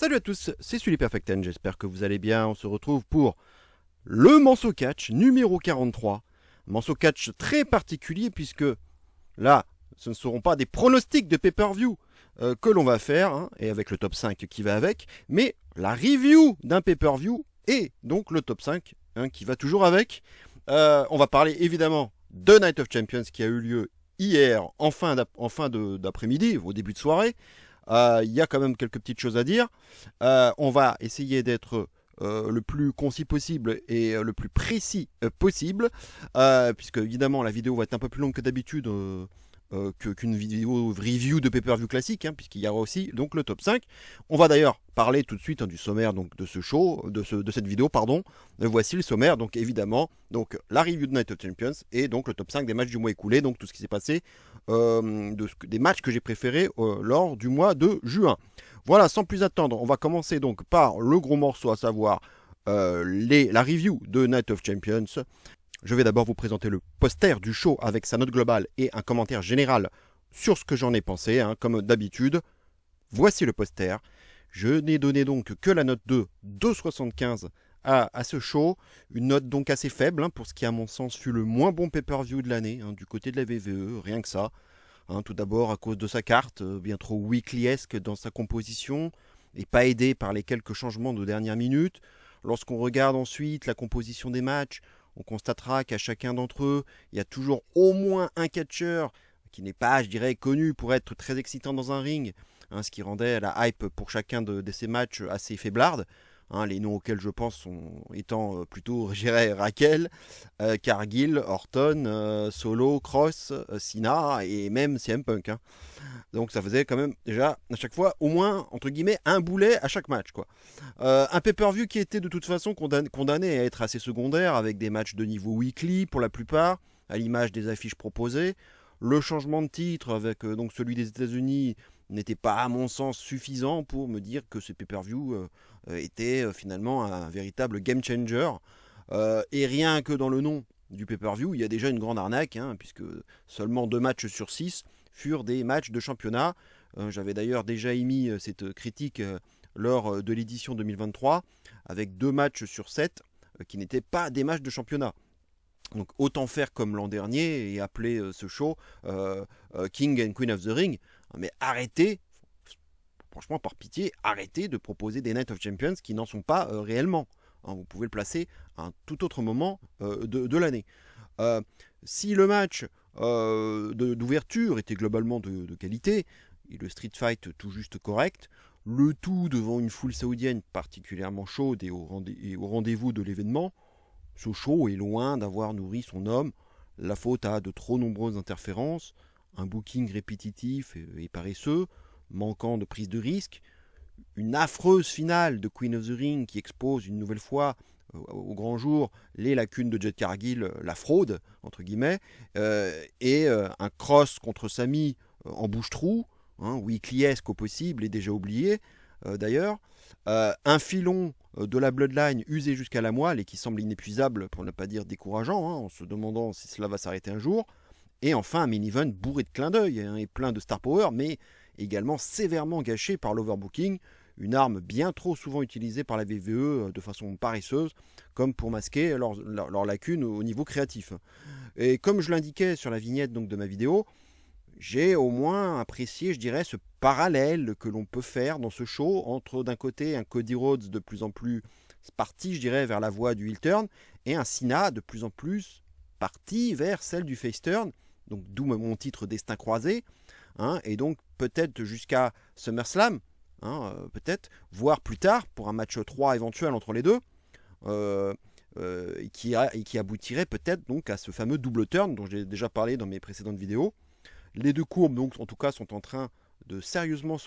Salut à tous, c'est Sully Perfecten, j'espère que vous allez bien. On se retrouve pour le Manso Catch numéro 43. Manso Catch très particulier puisque là, ce ne seront pas des pronostics de pay-per-view que l'on va faire, hein, et avec le top 5 qui va avec, mais la review d'un pay-per-view et donc le top 5 hein, qui va toujours avec. On va parler évidemment de Night of Champions qui a eu lieu hier en fin d'après-midi, au début de soirée. Il y a quand même quelques petites choses à dire. On va essayer d'être le plus concis possible et le plus précis possible, puisque évidemment la vidéo va être un peu plus longue que d'habitude, qu'une vidéo review de pay-per-view classique, hein, puisqu'il y aura aussi donc le top 5. On va d'ailleurs parler tout de suite hein, du sommaire donc, de ce show, de cette vidéo, pardon. Voici le sommaire, donc évidemment, donc, la review de Night of Champions et donc le top 5 des matchs du mois écoulé, donc tout ce qui s'est passé, des matchs que j'ai préférés lors du mois de juin. Voilà, sans plus attendre, on va commencer donc par le gros morceau, à savoir la review de Night of Champions. Je vais d'abord vous présenter le poster du show avec sa note globale et un commentaire général sur ce que j'en ai pensé, hein, comme d'habitude. Voici le poster. Je n'ai donné donc que la note de 2,75 à ce show. Une note donc assez faible, hein, pour ce qui à mon sens fut le moins bon pay-per-view de l'année, hein, du côté de la WWE, rien que ça. Hein, tout d'abord à cause de sa carte, bien trop weeklyesque dans sa composition, et pas aidé par les quelques changements de dernière minute. Lorsqu'on regarde ensuite la composition des matchs, on constatera qu'à chacun d'entre eux, il y a toujours au moins un catcheur qui n'est pas, je dirais, connu pour être très excitant dans un ring, hein, ce qui rendait la hype pour chacun de ces matchs assez faiblarde. Hein, les noms auxquels je pense étant plutôt, je dirais, Raquel, Cargill, Orton, Solo, Cross, Cena et même CM Punk. Hein. Donc ça faisait quand même déjà à chaque fois au moins, entre guillemets, un boulet à chaque match, quoi. Un pay-per-view qui était de toute façon condamné à être assez secondaire, avec des matchs de niveau weekly pour la plupart, à l'image des affiches proposées. Le changement de titre avec donc celui des États-Unis n'était pas à mon sens suffisant pour me dire que ce pay-per-view était finalement un véritable game changer. Et rien que dans le nom du pay-per-view, il y a déjà une grande arnaque, hein, puisque seulement 2 matchs sur 6 furent des matchs de championnat. J'avais d'ailleurs déjà émis cette critique lors de l'édition 2023, avec 2 matchs sur 7 qui n'étaient pas des matchs de championnat. Donc autant faire comme l'an dernier et appeler ce show King and Queen of the Ring. Mais arrêtez, franchement par pitié, arrêtez de proposer des Night of Champions qui n'en sont pas réellement. Hein, vous pouvez le placer à un tout autre moment de l'année. Si le match d'ouverture était globalement de qualité, et le street fight tout juste correct, le tout devant une foule saoudienne particulièrement chaude et au rendez-vous de l'événement, ce show est loin d'avoir nourri son homme. La faute à de trop nombreuses interférences, un booking répétitif et paresseux, manquant de prise de risque, une affreuse finale de Queen of the Ring qui expose une nouvelle fois au grand jour les lacunes de Jade Cargill, la fraude, entre guillemets, et un cross contre Sami en bouche-trou, hein, weeklyesque au possible et déjà oublié d'ailleurs, un filon de la Bloodline usé jusqu'à la moelle et qui semble inépuisable pour ne pas dire décourageant, hein, en se demandant si cela va s'arrêter un jour, et enfin un mini-event bourré de clins d'œil hein, et plein de star power, mais également sévèrement gâché par l'overbooking, une arme bien trop souvent utilisée par la WWE de façon paresseuse, comme pour masquer leurs lacunes au niveau créatif. Et comme je l'indiquais sur la vignette donc, de ma vidéo, j'ai au moins apprécié, je dirais, ce parallèle que l'on peut faire dans ce show entre d'un côté un Cody Rhodes de plus en plus parti, je dirais, vers la voie du heel turn, et un Cena de plus en plus parti vers celle du face turn, donc d'où mon titre Destin croisé, hein, et donc peut-être jusqu'à SummerSlam, hein, peut-être, voire plus tard pour un match 3 éventuel entre les deux, qui aboutirait peut-être donc à ce fameux double turn dont j'ai déjà parlé dans mes précédentes vidéos. Les deux courbes, donc, en tout cas, sont en train de sérieusement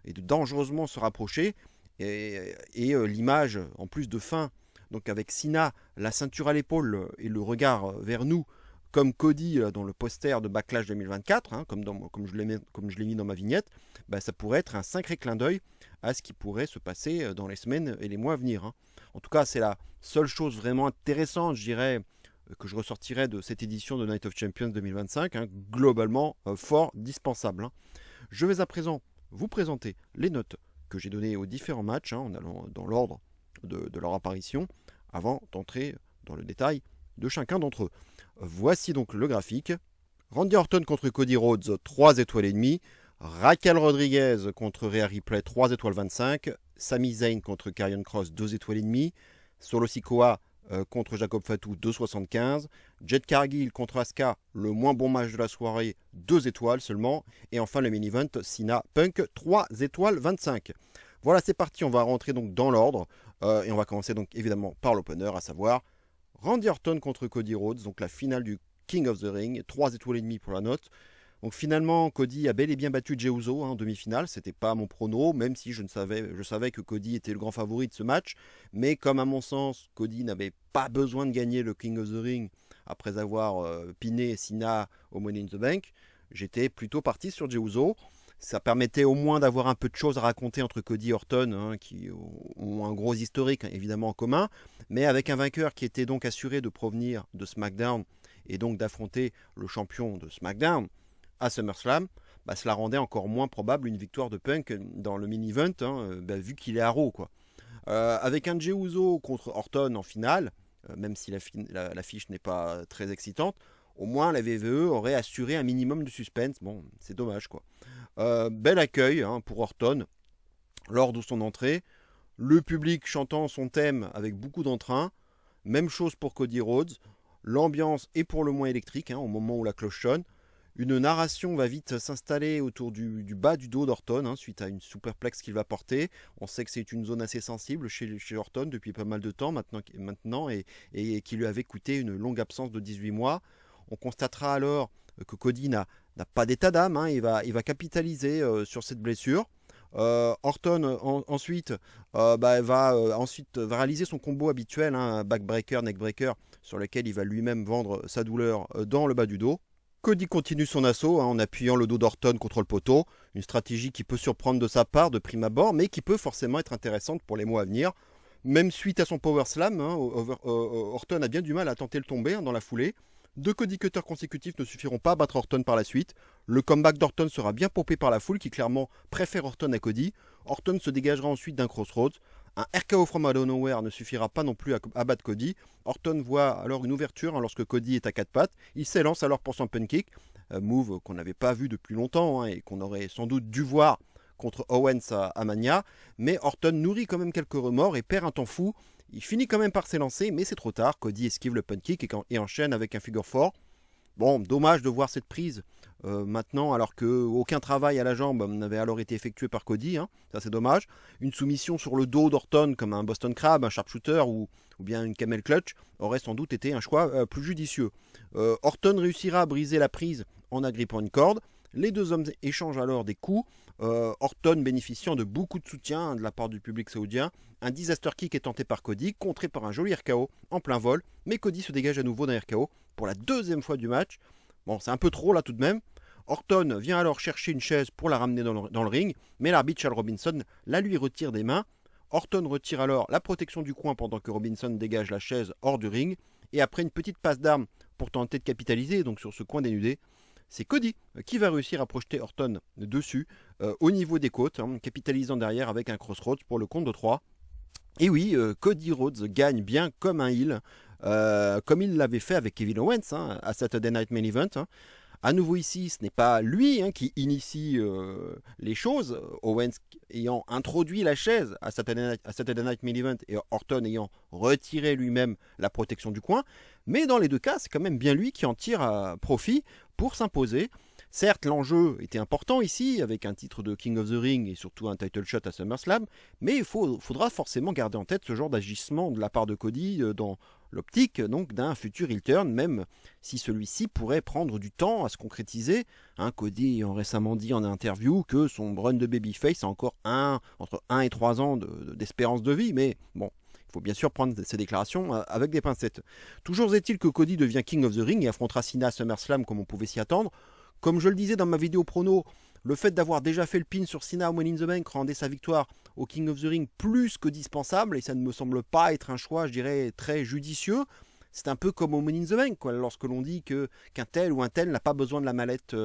et de dangereusement se rapprocher. Et l'image, en plus de fin, donc avec Cena, la ceinture à l'épaule et le regard vers nous, comme Cody dans le poster de Backlash 2024, hein, comme je l'ai mis dans ma vignette, bah, ça pourrait être un sacré clin d'œil à ce qui pourrait se passer dans les semaines et les mois à venir. Hein. En tout cas, c'est la seule chose vraiment intéressante, je dirais, que je ressortirais de cette édition de Night of Champions 2025, hein, globalement fort dispensable. Hein. Je vais à présent vous présenter les notes que j'ai donné aux différents matchs, en allant dans l'ordre de leur apparition, avant d'entrer dans le détail de chacun d'entre eux. Voici donc le graphique. Randy Orton contre Cody Rhodes, 3 étoiles et demie. Raquel Rodriguez contre Rhea Ripley, 3 étoiles 25. Sami Zayn contre Karrion Kross, 2 étoiles et demie. Solo Sikoa contre Jacob Fatu, 2,75. Jade Cargill contre Asuka, le moins bon match de la soirée, 2 étoiles seulement. Et enfin le main event, Cena Punk, 3 étoiles 25. Voilà, c'est parti, on va rentrer donc dans l'ordre. Et on va commencer donc évidemment par l'opener, à savoir Randy Orton contre Cody Rhodes, donc la finale du King of the Ring, 3 étoiles et demie pour la note. Donc finalement, Cody a bel et bien battu Jey Uso en demi-finale. C'était pas mon prono, même si je savais que Cody était le grand favori de ce match. Mais comme à mon sens, Cody n'avait pas besoin de gagner le King of the Ring après avoir piné Cena au Money in the Bank, j'étais plutôt parti sur Jey Uso. Ça permettait au moins d'avoir un peu de choses à raconter entre Cody et Orton, qui ont un gros historique évidemment en commun, mais avec un vainqueur qui était donc assuré de provenir de SmackDown et donc d'affronter le champion de SmackDown à SummerSlam, cela rendait encore moins probable une victoire de Punk dans le mini-event, vu qu'il est à Raw, quoi. Avec un Jey Uso contre Orton en finale, même si la fiche n'est pas très excitante, au moins la WWE aurait assuré un minimum de suspense. Bon, c'est dommage, quoi. Bel accueil pour Orton lors de son entrée. Le public chantant son thème avec beaucoup d'entrain. Même chose pour Cody Rhodes. L'ambiance est pour le moins électrique au moment où la cloche sonne. Une narration va vite s'installer autour du bas du dos d'Orton suite à une superplexe qu'il va porter. On sait que c'est une zone assez sensible chez Orton depuis pas mal de temps maintenant et qui lui avait coûté une longue absence de 18 mois. On constatera alors que Cody n'a pas d'état d'âme, il va capitaliser sur cette blessure. Orton ensuite va réaliser son combo habituel, backbreaker, neckbreaker, sur lequel il va lui-même vendre sa douleur dans le bas du dos. Cody continue son assaut en appuyant le dos d'Orton contre le poteau, une stratégie qui peut surprendre de sa part de prime abord, mais qui peut forcément être intéressante pour les mois à venir. Même suite à son power slam, Orton a bien du mal à tenter le tomber dans la foulée. 2 Cody cutters consécutifs ne suffiront pas à battre Orton par la suite. Le comeback d'Orton sera bien pompé par la foule qui clairement préfère Orton à Cody. Orton se dégagera ensuite d'un crossroads. Un RKO from out of nowhere ne suffira pas non plus à battre Cody. Orton voit alors une ouverture lorsque Cody est à 4 pattes. Il s'élance alors pour son punt-kick, move qu'on n'avait pas vu depuis longtemps et qu'on aurait sans doute dû voir contre Owens à Mania. Mais Orton nourrit quand même quelques remords et perd un temps fou. Il finit quand même par s'élancer, mais c'est trop tard. Cody esquive le punt-kick et enchaîne avec un figure 4. Bon, dommage de voir cette prise maintenant, alors qu'aucun travail à la jambe n'avait alors été effectué par Cody. Ça, c'est dommage. Une soumission sur le dos d'Orton, comme un Boston Crab, un sharpshooter ou bien une camel clutch, aurait sans doute été un choix plus judicieux. Orton réussira à briser la prise en agrippant une corde. Les deux hommes échangent alors des coups. Orton bénéficiant de beaucoup de soutien de la part du public saoudien. Un disaster kick est tenté par Cody, contré par un joli RKO en plein vol, mais Cody se dégage à nouveau d'un RKO pour la deuxième fois du match. Bon, c'est un peu trop là tout de même. Orton vient alors chercher une chaise pour la ramener dans le ring, mais l'arbitre Charles Robinson la lui retire des mains. Orton retire alors la protection du coin pendant que Robinson dégage la chaise hors du ring, et après une petite passe d'armes pour tenter de capitaliser donc sur ce coin dénudé, c'est Cody qui va réussir à projeter Orton dessus au niveau des côtes, capitalisant derrière avec un crossroads pour le compte de 3. Et oui, Cody Rhodes gagne bien comme un heel, comme il l'avait fait avec Kevin Owens à Saturday Night Main Event. À nouveau ici, ce n'est pas lui qui initie les choses, Owens ayant introduit la chaise à Saturday Night Main Event et Orton ayant retiré lui-même la protection du coin, mais dans les deux cas, c'est quand même bien lui qui en tire profit pour s'imposer. Certes, l'enjeu était important ici, avec un titre de King of the Ring et surtout un title shot à SummerSlam, mais il faudra forcément garder en tête ce genre d'agissement de la part de Cody dans l'optique donc d'un futur heel turn, même si celui-ci pourrait prendre du temps à se concrétiser. Cody ayant récemment dit en interview que son run de babyface a encore entre 1 et 3 ans d'espérance de vie, mais bon, il faut bien sûr prendre ces déclarations avec des pincettes. Toujours est-il que Cody devient King of the Ring et affrontera Cena à SummerSlam comme on pouvait s'y attendre. Comme je le disais dans ma vidéo prono, le fait d'avoir déjà fait le pin sur Cena au Money in the Bank rendait sa victoire au King of the Ring plus que dispensable et ça ne me semble pas être un choix, je dirais, très judicieux. c'est un peu comme au Money in the Bank, quoi, lorsque l'on dit qu'un tel ou un tel n'a pas besoin de la mallette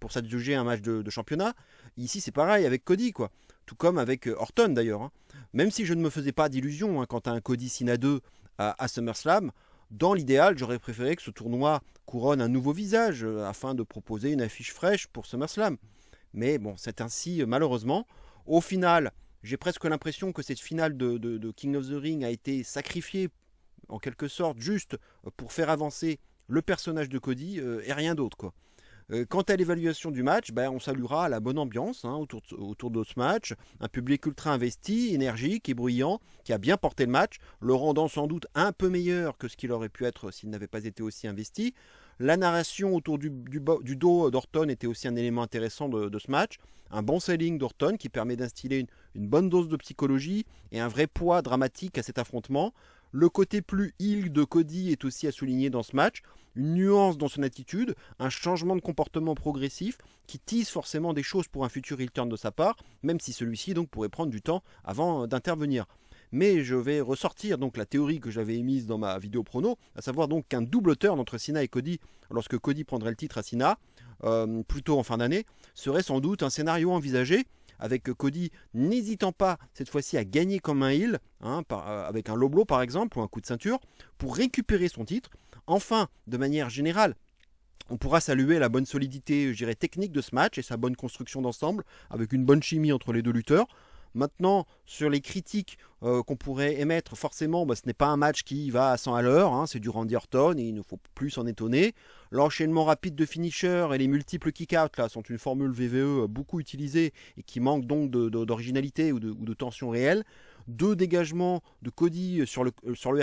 pour s'adjuger un match de championnat. Ici, c'est pareil avec Cody, quoi. Tout comme avec Orton, d'ailleurs. Hein. Même si je ne me faisais pas d'illusions quant à un Cody Cena 2 à SummerSlam, dans l'idéal, j'aurais préféré que ce tournoi couronne un nouveau visage afin de proposer une affiche fraîche pour SummerSlam. Mais bon, c'est ainsi malheureusement. Au final, j'ai presque l'impression que cette finale de King of the Ring a été sacrifiée en quelque sorte juste pour faire avancer le personnage de Cody et rien d'autre, quoi. Quant à l'évaluation du match, on saluera la bonne ambiance autour de ce match, un public ultra investi, énergique et bruyant, qui a bien porté le match, le rendant sans doute un peu meilleur que ce qu'il aurait pu être s'il n'avait pas été aussi investi. La narration autour du dos d'Orton était aussi un élément intéressant de ce match. Un bon selling d'Orton qui permet d'instiller une bonne dose de psychologie et un vrai poids dramatique à cet affrontement. Le côté plus heel de Cody est aussi à souligner dans ce match. Une nuance dans son attitude, un changement de comportement progressif qui tease forcément des choses pour un futur heel turn de sa part, même si celui-ci donc pourrait prendre du temps avant d'intervenir. Mais je vais ressortir donc la théorie que j'avais émise dans ma vidéo prono, à savoir donc qu'un double turn entre Cena et Cody, lorsque Cody prendrait le titre à Cena, plutôt en fin d'année, serait sans doute un scénario envisagé, avec Cody n'hésitant pas cette fois-ci à gagner comme un heel, avec un low blow par exemple, ou un coup de ceinture, pour récupérer son titre. Enfin, de manière générale, on pourra saluer la bonne solidité, je dirais, technique de ce match et sa bonne construction d'ensemble, avec une bonne chimie entre les deux lutteurs. Maintenant, sur les critiques qu'on pourrait émettre, forcément, ce n'est pas un match qui va à 100 à l'heure, c'est du Randy Orton et il ne faut plus s'en étonner. L'enchaînement rapide de finishers et les multiples kick-out là, sont une formule VVE beaucoup utilisée et qui manque donc d'originalité ou de tension réelle. 2 dégagements de Cody sur le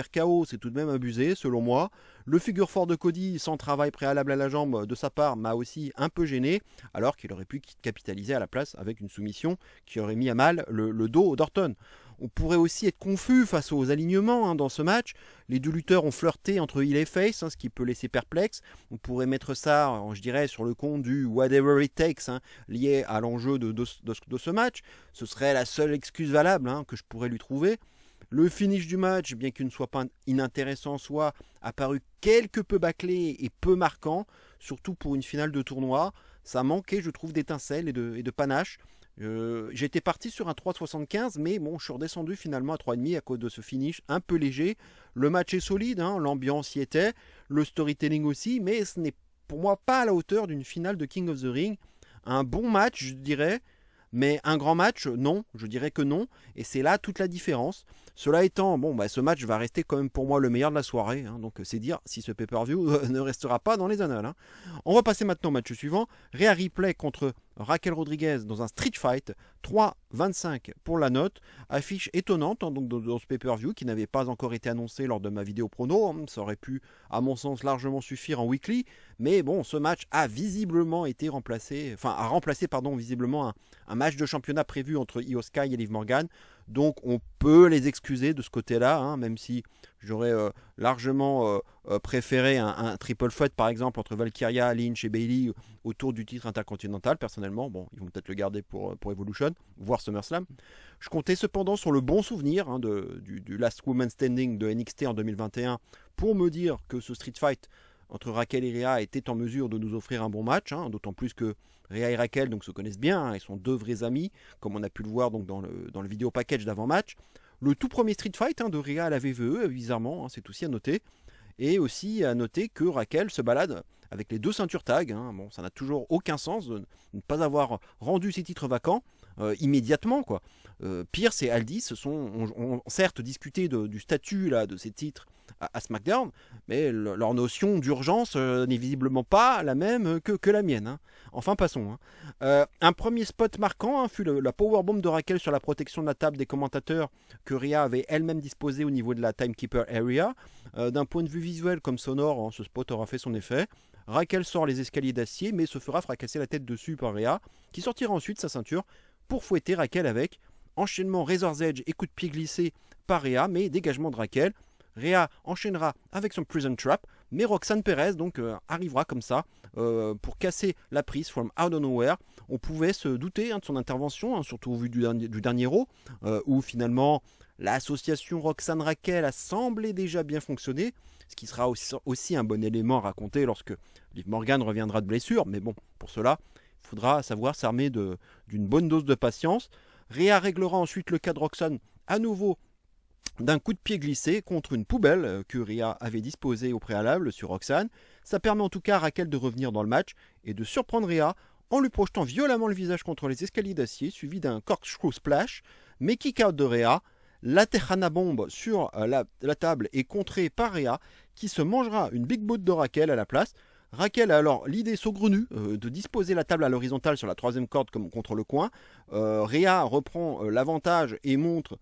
RKO, c'est tout de même abusé selon moi. Le figure 4 de Cody sans travail préalable à la jambe de sa part m'a aussi un peu gêné, alors qu'il aurait pu capitaliser à la place avec une soumission qui aurait mis à mal le dos d'Orton. On pourrait aussi être confus face aux alignements dans ce match. Les deux lutteurs ont flirté entre heel et face, ce qui peut laisser perplexe. On pourrait mettre ça, je dirais, sur le compte du whatever it takes, lié à l'enjeu de ce match. Ce serait la seule excuse valable que je pourrais lui trouver. Le finish du match, bien qu'il ne soit pas inintéressant en soi, a paru quelque peu bâclé et peu marquant, surtout pour une finale de tournoi. Ça manquait, je trouve, d'étincelles et de panache. J'étais parti sur un 3,75 mais bon, je suis redescendu finalement à 3,5 à cause de ce finish un peu léger. Le match est solide, l'ambiance y était, le storytelling aussi, mais ce n'est pour moi pas à la hauteur d'une finale de King of the Ring. Un bon match, je dirais, mais un grand match, non, je dirais que non, et c'est là toute la différence. Cela étant, ce match va rester quand même pour moi le meilleur de la soirée, donc c'est dire si ce pay-per-view ne restera pas dans les annales. On va passer maintenant au match suivant, Rhea Ripley contre Raquel Rodriguez dans un street fight, 3,25 pour la note, affiche étonnante donc dans ce pay-per-view qui n'avait pas encore été annoncé lors de ma vidéo prono, ça aurait pu à mon sens largement suffire en weekly, mais bon, ce match a visiblement été remplacé, visiblement un match de championnat prévu entre Io Sky et Liv Morgan, donc on peut les excuser de ce côté-là, même si j'aurais largement préféré un triple threat par exemple entre Valkyria, Lynch et Bayley autour du titre intercontinental. Personnellement, ils vont peut-être le garder pour Evolution, voire SummerSlam. Je comptais cependant sur le bon souvenir du Last Woman Standing de NXT en 2021 pour me dire que ce street fight entre Raquel et Rhea était en mesure de nous offrir un bon match, d'autant plus que Rhea et Raquel se connaissent bien, ils sont 2 vrais amis, comme on a pu le voir donc dans le vidéo package d'avant-match. Le tout premier street fight de Rhea à la VVE, bizarrement, c'est aussi à noter. Et aussi à noter que Raquel se balade avec les 2 ceintures tag. Ça n'a toujours aucun sens de ne pas avoir rendu ces titres vacants immédiatement, quoi. Pierce et Aldis ont certes discuté du statut de ces titres à SmackDown, mais leur notion d'urgence n'est visiblement pas la même que la mienne. Enfin, passons. Un premier spot marquant fut la powerbomb de Raquel sur la protection de la table des commentateurs que Rhea avait elle-même disposée au niveau de la Timekeeper Area. D'un point de vue visuel comme sonore, ce spot aura fait son effet. Raquel sort les escaliers d'acier, mais se fera fracasser la tête dessus par Rhea, qui sortira ensuite sa ceinture pour fouetter Raquel avec. Enchaînement Razor's Edge et coup de pied glissé par Rhea, mais dégagement de Raquel. Rhea enchaînera avec son Prison Trap, mais Roxanne Perez arrivera comme ça pour casser la prise from out of nowhere. On pouvait se douter de son intervention, surtout au vu du dernier Raw, où finalement L'association Roxane-Raquel a semblé déjà bien fonctionner, ce qui sera aussi un bon élément à raconter lorsque Liv Morgan reviendra de blessure. Mais bon, pour cela, il faudra savoir s'armer d'une bonne dose de patience. Rhea réglera ensuite le cas de Roxane à nouveau d'un coup de pied glissé contre une poubelle que Rhea avait disposée au préalable sur Roxane. Ça permet en tout cas à Raquel de revenir dans le match et de surprendre Rhea en lui projetant violemment le visage contre les escaliers d'acier, suivi d'un corkscrew splash, mais kick-out de Rhea. La Tejana Bomb sur la table est contrée par Rhea, qui se mangera une big boot de Raquel à la place. Raquel a alors l'idée saugrenue de disposer la table à l'horizontale sur la troisième corde comme contre le coin. Rhea reprend l'avantage et monte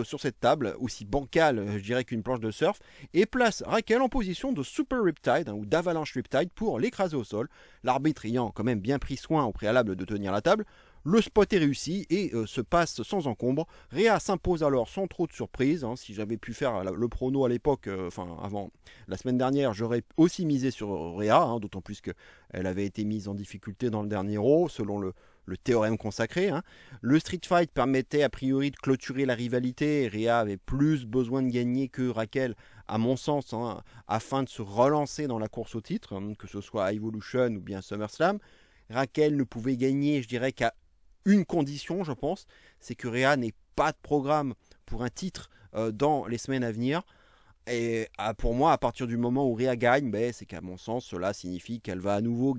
sur cette table, aussi bancale je dirais qu'une planche de surf, et place Raquel en position de Super Riptide ou d'Avalanche Riptide pour l'écraser au sol. L'arbitre ayant quand même bien pris soin au préalable de tenir la table. Le spot est réussi et se passe sans encombre. Rhea s'impose alors sans trop de surprise. Si j'avais pu faire le prono à l'époque, avant la semaine dernière, j'aurais aussi misé sur Rhea, d'autant plus qu'elle avait été mise en difficulté dans le dernier Raw, selon le théorème consacré. Le Street Fight permettait a priori de clôturer la rivalité. Rhea avait plus besoin de gagner que Raquel, à mon sens, afin de se relancer dans la course au titre, que ce soit à Evolution ou bien SummerSlam. Raquel ne pouvait gagner, je dirais, qu'à une condition, je pense, c'est que Rhea n'ait pas de programme pour un titre dans les semaines à venir. Et pour moi, à partir du moment où Rhea gagne, c'est qu'à mon sens, cela signifie qu'elle va à nouveau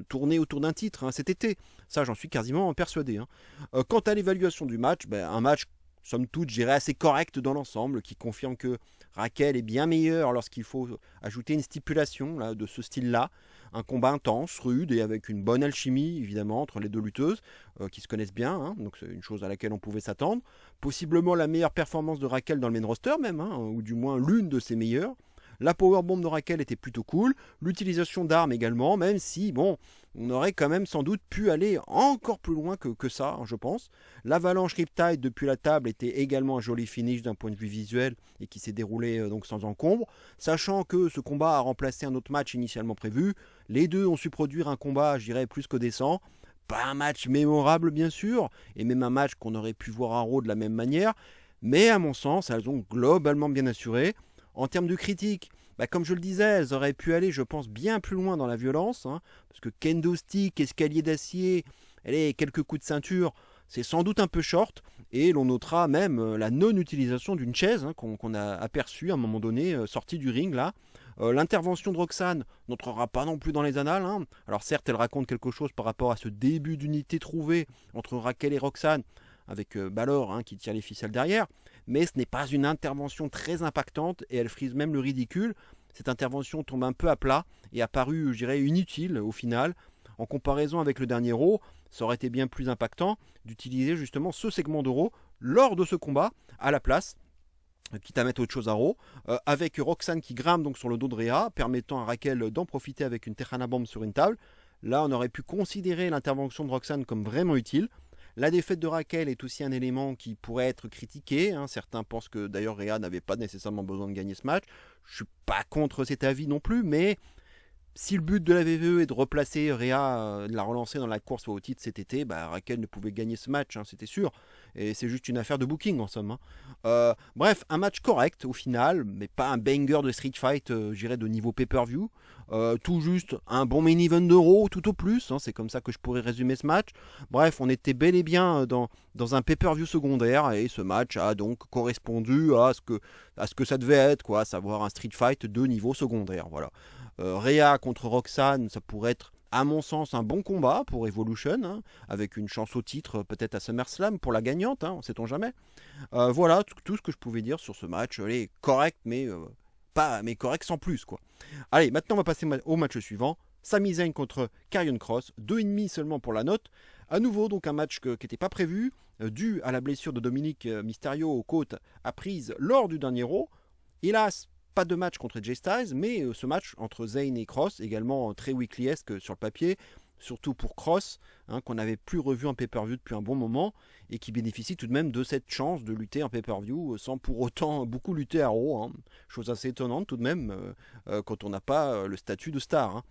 tourner autour d'un titre cet été. Ça, j'en suis quasiment persuadé. Quant à l'évaluation du match, un match, somme toute, je dirais assez correct dans l'ensemble, qui confirme que Raquel est bien meilleure lorsqu'il faut ajouter une stipulation là, de ce style-là. Un combat intense, rude et avec une bonne alchimie évidemment entre les deux lutteuses qui se connaissent bien, donc c'est une chose à laquelle on pouvait s'attendre. Possiblement la meilleure performance de Raquel dans le main roster même, ou du moins l'une de ses meilleures. La powerbomb de Raquel était plutôt cool, l'utilisation d'armes également, même si on aurait quand même sans doute pu aller encore plus loin que ça, je pense. L'avalanche Riptide depuis la table était également un joli finish d'un point de vue visuel et qui s'est déroulé donc sans encombre. Sachant que ce combat a remplacé un autre match initialement prévu, les deux ont su produire un combat, je dirais, plus que décent. Pas un match mémorable bien sûr, et même un match qu'on aurait pu voir à Raw de la même manière, mais à mon sens, elles ont globalement bien assuré. En termes de critiques, comme je le disais, elles auraient pu aller, je pense, bien plus loin dans la violence, parce que kendo stick, escalier d'acier, quelques coups de ceinture, c'est sans doute un peu short, et l'on notera même la non-utilisation d'une chaise qu'on a aperçue à un moment donné, sortie du ring là. L'intervention de Roxane n'entrera pas non plus dans les annales. Alors certes, elle raconte quelque chose par rapport à ce début d'unité trouvée entre Raquel et Roxane, avec Balor qui tire les ficelles derrière, mais ce n'est pas une intervention très impactante et elle frise même le ridicule. Cette intervention tombe un peu à plat et a paru, je dirais, inutile au final. En comparaison avec le dernier Raw, ça aurait été bien plus impactant d'utiliser justement ce segment de Raw lors de ce combat à la place, quitte à mettre autre chose à Raw, avec Roxane qui grimpe donc sur le dos de Rhea, permettant à Raquel d'en profiter avec une Tejana Bomb sur une table. Là, on aurait pu considérer l'intervention de Roxane comme vraiment utile. La défaite de Raquel est aussi un élément qui pourrait être critiqué. Certains pensent que d'ailleurs Rhea n'avait pas nécessairement besoin de gagner ce match. Je ne suis pas contre cet avis non plus, mais si le but de la VVE est de replacer Rhea, de la relancer dans la course au titre cet été, Raquel ne pouvait gagner ce match, c'était sûr. Et c'est juste une affaire de booking en somme. Bref, un match correct au final, mais pas un banger de Street Fight, j'irais de niveau pay-per-view. Tout juste un bon main event d'Euro, tout au plus. C'est comme ça que je pourrais résumer ce match. Bref, on était bel et bien dans un pay-per-view secondaire et ce match a donc correspondu à ce que ça devait être, à savoir un Street Fight de niveau secondaire. Voilà. Rhea contre Roxane, ça pourrait être à mon sens un bon combat pour Evolution, avec une chance au titre peut-être à SummerSlam pour la gagnante, sait-on jamais. Voilà tout ce que je pouvais dire sur ce match. Allez, correct, mais correct sans plus quoi. Allez, maintenant on va passer au match suivant. Sami Zayn contre Karrion Kross, 2,5 seulement pour la note. À nouveau donc un match qui n'était pas prévu, dû à la blessure de Dominic Mysterio aux côtes apprise lors du dernier Raw. Hélas, pas de match contre Jay Styles, mais ce match entre Zayn et Kross, également très weeklyesque sur le papier, surtout pour Kross, qu'on n'avait plus revu en pay-per-view depuis un bon moment, et qui bénéficie tout de même de cette chance de lutter en pay-per-view, sans pour autant beaucoup lutter à Raw, chose assez étonnante tout de même, quand on n'a pas le statut de star.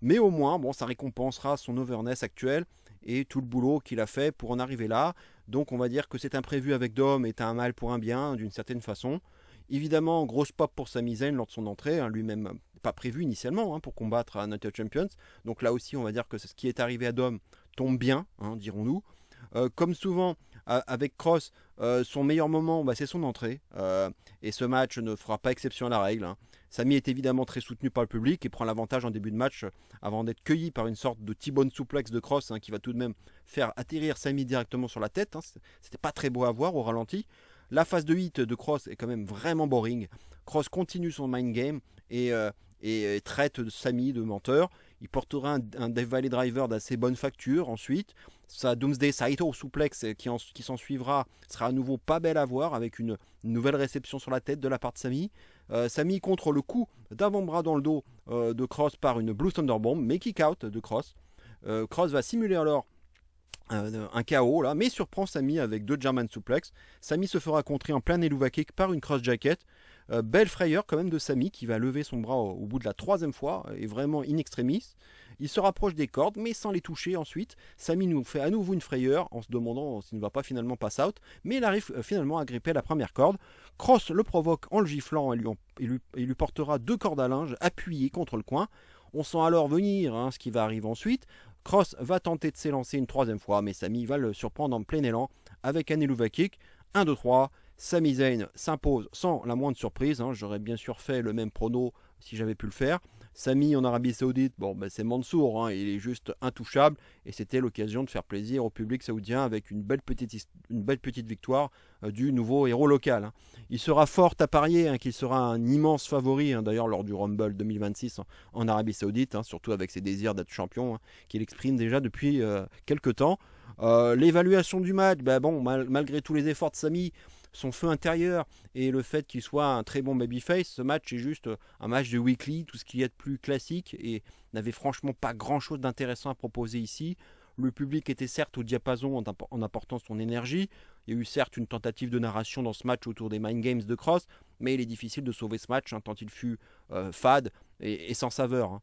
Mais au moins, ça récompensera son overness actuel, et tout le boulot qu'il a fait pour en arriver là. Donc on va dire que cet imprévu avec Dom est un mal pour un bien d'une certaine façon. Évidemment, grosse pop pour Sami Zayn lors de son entrée, lui-même pas prévu initialement pour combattre à Night of Champions. Donc là aussi, on va dire que ce qui est arrivé à Dom tombe bien, dirons-nous. Comme souvent avec Kross, son meilleur moment, c'est son entrée. Et ce match ne fera pas exception à la règle. Sami est évidemment très soutenu par le public et prend l'avantage en début de match avant d'être cueilli par une sorte de T-bone suplex de Kross qui va tout de même faire atterrir Sami directement sur la tête. C'était pas très beau à voir au ralenti. La phase de hit de Kross est quand même vraiment boring. Kross continue son mind game et traite Sami de menteur. Il portera un Death Valley Driver d'assez bonne facture. Ensuite, sa Doomsday Saito souplex qui s'en suivra sera à nouveau pas belle à voir avec une nouvelle réception sur la tête de la part de Sami. Sami contre le coup d'avant-bras dans le dos de Kross par une Blue Thunderbomb, mais kick out de Kross. Kross va simuler alors un KO là, mais surprend Sami avec 2 German suplex. Sami se fera contrer en plein Helluva Kick par une cross jacket. Belle frayeur quand même de Sami qui va lever son bras au bout de la 3e fois et vraiment in extremis. Il se rapproche des cordes mais sans les toucher ensuite. Sami nous fait à nouveau une frayeur en se demandant s'il ne va pas finalement pass out, mais il arrive finalement à gripper la première corde. Kross le provoque en le giflant et lui portera 2 cordes à linge appuyées contre le coin. On sent alors venir ce qui va arriver ensuite. Kross va tenter de s'élancer une 3e fois, mais Sami va le surprendre en plein élan avec un Helluva Kick. 1, 2, 3. Sami Zayn s'impose sans la moindre surprise. J'aurais bien sûr fait le même prono si j'avais pu le faire. Sami en Arabie Saoudite, c'est Mansour, il est juste intouchable et c'était l'occasion de faire plaisir au public saoudien avec une belle petite victoire du nouveau héros local. Il sera fort à parier qu'il sera un immense favori d'ailleurs lors du Rumble 2026 en Arabie Saoudite, surtout avec ses désirs d'être champion qu'il exprime déjà depuis quelques temps. L'évaluation du match, malgré tous les efforts de Sami, son feu intérieur et le fait qu'il soit un très bon babyface, ce match est juste un match de weekly, tout ce qu'il y a de plus classique et n'avait franchement pas grand chose d'intéressant à proposer ici. Le public était certes au diapason en apportant son énergie. Il y a eu certes une tentative de narration dans ce match autour des mind games de Kross, mais il est difficile de sauver ce match tant il fut fade et sans saveur.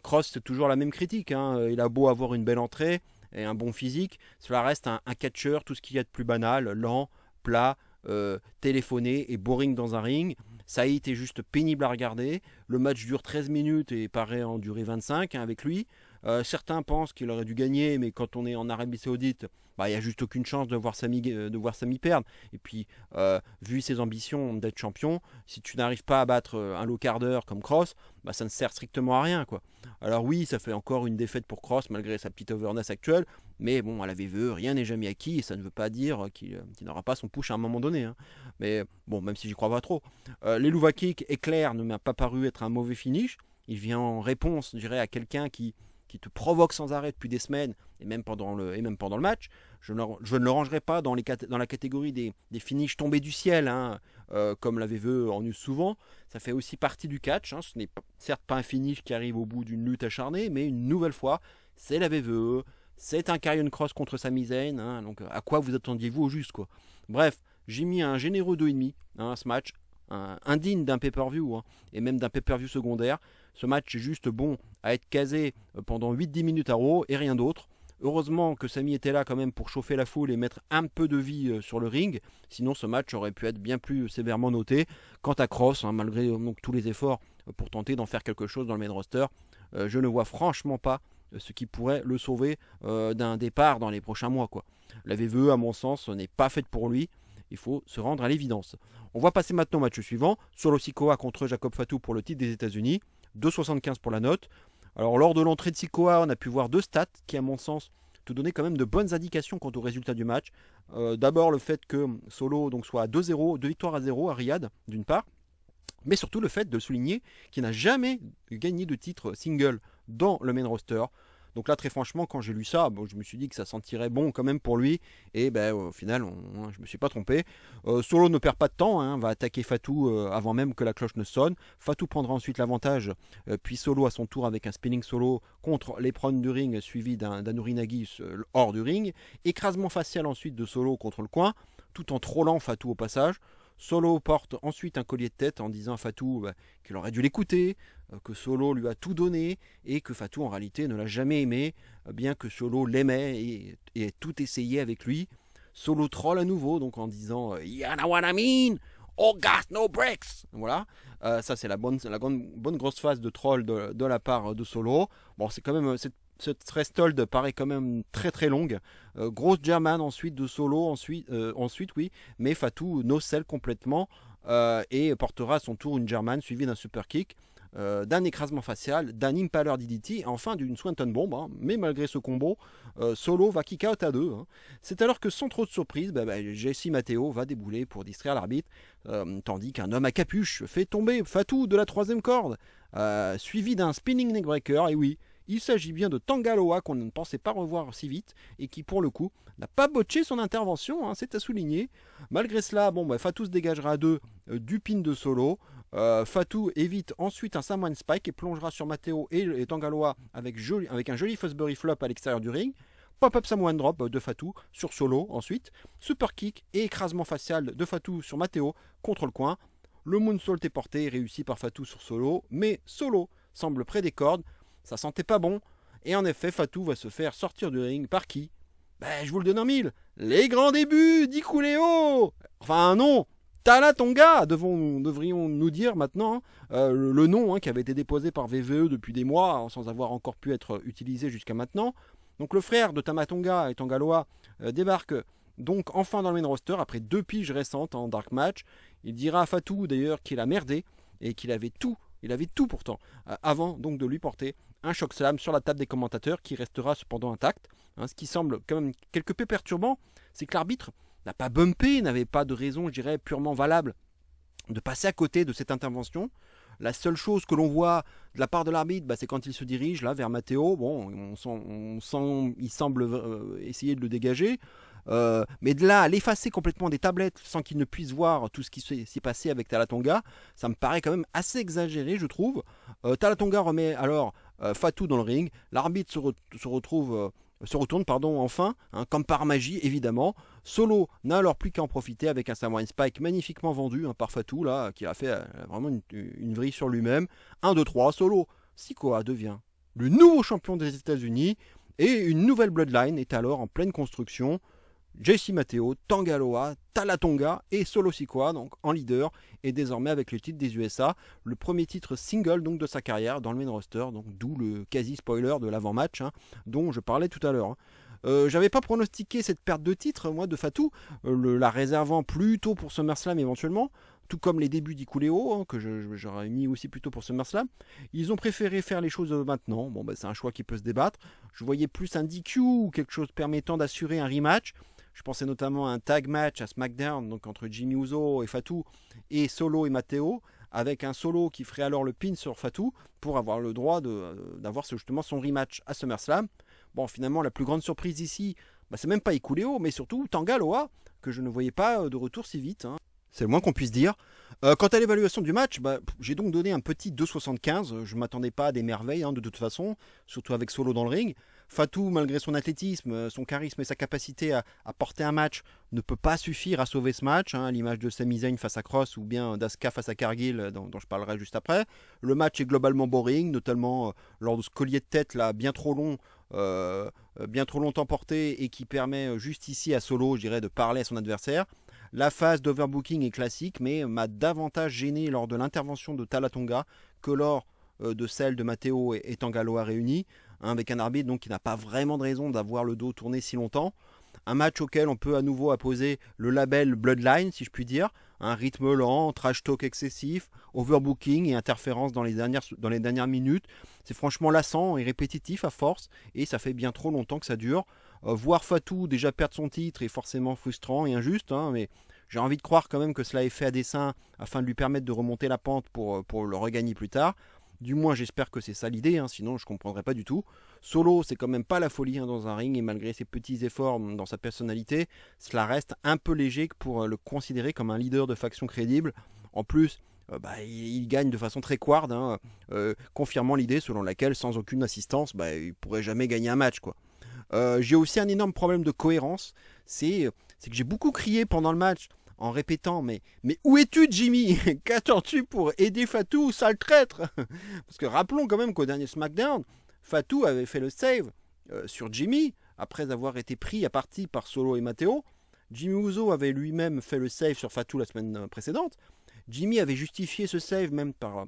Kross, c'est toujours la même critique. Il a beau avoir une belle entrée et un bon physique, cela reste un catcheur, tout ce qu'il y a de plus banal, lent, plat, téléphoné et boring dans un ring. Saïd est juste pénible à regarder. Le match dure 13 minutes et paraît en durer 25 avec lui. Certains pensent qu'il aurait dû gagner, mais quand on est en Arabie Saoudite, il n'y a juste aucune chance de voir Sami perdre. Et puis, vu ses ambitions d'être champion, si tu n'arrives pas à battre un low carder comme Kross, ça ne sert strictement à rien, quoi. Alors oui, ça fait encore une défaite pour Kross malgré sa petite overness actuelle, mais bon, à la VVE, rien n'est jamais acquis et ça ne veut pas dire qu'il n'aura pas son push à un moment donné. Mais bon, même si j'y crois pas trop. L'Helluva Kick éclair ne m'a pas paru être un mauvais finish. Il vient en réponse, je dirais, à quelqu'un qui te provoque sans arrêt depuis des semaines et même pendant le match. Je ne le rangerai pas dans la catégorie des finishes tombés du ciel, comme la VVE en use souvent. Ça fait aussi partie du catch. Ce n'est certes pas un finish qui arrive au bout d'une lutte acharnée, mais une nouvelle fois, c'est la VVE. C'est un Karrion Kross contre Sami Zayn. Donc à quoi vous attendiez-vous au juste, quoi. Bref, j'ai mis un généreux 2,5 ce match. Indigne d'un pay-per-view et même d'un pay-per-view secondaire. Ce match est juste bon à être casé pendant 8-10 minutes à Raw et rien d'autre. Heureusement que Sami était là quand même pour chauffer la foule et mettre un peu de vie sur le ring. Sinon ce match aurait pu être bien plus sévèrement noté. Quant à Kross, malgré tous les efforts pour tenter d'en faire quelque chose dans le main roster, je ne vois franchement pas ce qui pourrait le sauver d'un départ dans les prochains mois, quoi. La VVE à mon sens n'est pas faite pour lui. Il faut se rendre à l'évidence. On va passer maintenant au match suivant. Solo Sikoa contre Jacob Fatu pour le titre des États-Unis. 2,75 pour la note. Alors lors de l'entrée de Sikoa, on a pu voir 2 stats qui à mon sens te donnaient quand même de bonnes indications quant au résultat du match. D'abord le fait que Solo soit à 2-0, 2 victoires à 0 à Riyad d'une part. Mais surtout le fait de souligner qu'il n'a jamais gagné de titre single dans le main roster. Donc là, très franchement, quand j'ai lu ça, je me suis dit que ça sentirait bon quand même pour lui. Et au final, je me suis pas trompé. Solo ne perd pas de temps, va attaquer Fatu avant même que la cloche ne sonne. Fatu prendra ensuite l'avantage, puis Solo à son tour avec un spinning solo contre l'éperon du ring, suivi d'un Urinagi hors du ring. Écrasement facial ensuite de Solo contre le coin, tout en trollant Fatu au passage. Solo porte ensuite un collier de tête en disant à Fatu qu'il aurait dû l'écouter, que Solo lui a tout donné et que Fatou en réalité ne l'a jamais aimé, bien que Solo l'aimait et ait tout essayé avec lui. Solo troll à nouveau, donc en disant You know what I mean? Oh gas, no breaks. Voilà, ça c'est la bonne grosse phase de troll de la part de Solo. Bon, c'est quand même cette Threshold paraît quand même très très longue. Grosse German ensuite de Solo, ensuite oui, mais Fatou no-sell complètement et portera à son tour une German suivie d'un super kick, d'un écrasement facial, d'un Impaler DDT et enfin d'une Swanton Bomb. Hein. Mais malgré ce combo, Solo va kick out à 2. Hein. C'est alors que sans trop de surprise, Jesse Mateo va débouler pour distraire l'arbitre, tandis qu'un homme à capuche fait tomber Fatou de la 3ème corde, suivi d'un spinning neckbreaker. Et oui, il s'agit bien de Tanga Loa qu'on ne pensait pas revoir si vite et qui pour le coup n'a pas botché son intervention, hein, c'est à souligner. Malgré cela, Fatou se dégagera à 2 du pin de Solo. Fatou évite ensuite un Samoan Spike et plongera sur Mateo et Tanga Loa avec un joli Fosbury Flop à l'extérieur du ring. Pop-up Samoan Drop de Fatou sur Solo ensuite. Super Kick et écrasement facial de Fatou sur Mateo contre le coin. Le Moonsault est porté et réussi par Fatou sur Solo, mais Solo semble près des cordes. Ça sentait pas bon. Et en effet, Fatou va se faire sortir du ring par qui? Je vous le donne en mille. Les grands débuts d'Ikuleo. Enfin non, Tala Tonga, devrions nous dire maintenant. Le nom qui avait été déposé par VVE depuis des mois, sans avoir encore pu être utilisé jusqu'à maintenant. Donc le frère de Tama Tonga et Tanga Loa débarque donc enfin dans le main roster après 2 piges récentes en Dark Match. Il dira à Fatou d'ailleurs qu'il a merdé et qu'il avait tout. Il avait tout pourtant, avant donc de lui porter un choc slam sur la table des commentateurs qui restera cependant intact. Ce qui semble quand même quelque peu perturbant, c'est que l'arbitre n'a pas bumpé, n'avait pas de raison, je dirais, purement valable de passer à côté de cette intervention. La seule chose que l'on voit de la part de l'arbitre, c'est quand il se dirige là vers Mateo. Bon, il semble essayer de le dégager. Mais de là à l'effacer complètement des tablettes sans qu'il ne puisse voir tout ce qui s'est passé avec Tala Tonga, ça me paraît quand même assez exagéré, je trouve. Tala Tonga remet alors Fatou dans le ring. L'arbitre se retourne enfin, comme par magie évidemment. Solo n'a alors plus qu'à en profiter avec un Samoan Spike magnifiquement vendu par Fatou, là, qui a fait vraiment une vrille sur lui-même. 1, 2, 3, Solo Sikoa devient le nouveau champion des États-Unis et une nouvelle bloodline est alors en pleine construction. Jesse Mateo, Tanga Loa, Tala Tonga et Solo Sikoa donc en leader et désormais avec le titre des USA, le premier titre single donc de sa carrière dans le main roster, donc d'où le quasi spoiler de l'avant-match dont je parlais tout à l'heure. J'avais pas pronostiqué cette perte de titre moi de Fatou, la réservant plutôt pour SummerSlam éventuellement, tout comme les débuts d'Ikuleo que j'aurais mis aussi plutôt pour SummerSlam. Ils ont préféré faire les choses maintenant. C'est un choix qui peut se débattre. Je voyais plus un DQ ou quelque chose permettant d'assurer un rematch. Je pensais notamment à un tag match à SmackDown, donc entre Jimmy Uso et Fatou, et Solo et Mateo, avec un Solo qui ferait alors le pin sur Fatou pour avoir le droit d'avoir justement son rematch à SummerSlam. Bon, finalement, la plus grande surprise ici, c'est même pas Ikuleo, mais surtout Tanga Loa, que je ne voyais pas de retour si vite. C'est le moins qu'on puisse dire. Quant à l'évaluation du match, j'ai donc donné un petit 2,75. Je ne m'attendais pas à des merveilles de toute façon, surtout avec Solo dans le ring. Fatou, malgré son athlétisme, son charisme et sa capacité à porter un match, ne peut pas suffire à sauver ce match, à l'image de Sami Zayn face à Cross ou bien d'Asuka face à Cargill, dont je parlerai juste après. Le match est globalement boring, notamment lors de ce collier de tête là, bien trop longtemps porté et qui permet juste ici à Solo, je dirais, de parler à son adversaire. La phase d'overbooking est classique, mais m'a davantage gêné lors de l'intervention de Tala Tonga que lors de celle de Mateo et Tanga Loa réunis, avec un arbitre donc, qui n'a pas vraiment de raison d'avoir le dos tourné si longtemps. Un match auquel on peut à nouveau apposer le label Bloodline, si je puis dire. Un rythme lent, trash talk excessif, overbooking et interférence dans les dernières minutes. C'est franchement lassant et répétitif à force, et ça fait bien trop longtemps que ça dure. Voir Fatou déjà perdre son titre est forcément frustrant et injuste, mais j'ai envie de croire quand même que cela est fait à dessein afin de lui permettre de remonter la pente pour le regagner plus tard. Du moins j'espère que c'est ça l'idée, sinon je ne comprendrais pas du tout. Solo c'est quand même pas la folie dans un ring et malgré ses petits efforts dans sa personnalité, cela reste un peu léger pour le considérer comme un leader de faction crédible. En plus, il gagne de façon très quard, confirmant l'idée selon laquelle sans aucune assistance, il pourrait jamais gagner un match quoi. J'ai aussi un énorme problème de cohérence, c'est que j'ai beaucoup crié pendant le match en répétant mais où es-tu Jimmy? Qu'attends-tu pour aider Fatou, sale traître? Parce que rappelons quand même qu'au dernier SmackDown, Fatou avait fait le save sur Jimmy, après avoir été pris à partie par Solo et Matteo. Jimmy Uso avait lui-même fait le save sur Fatou la semaine précédente. Jimmy avait justifié ce save même par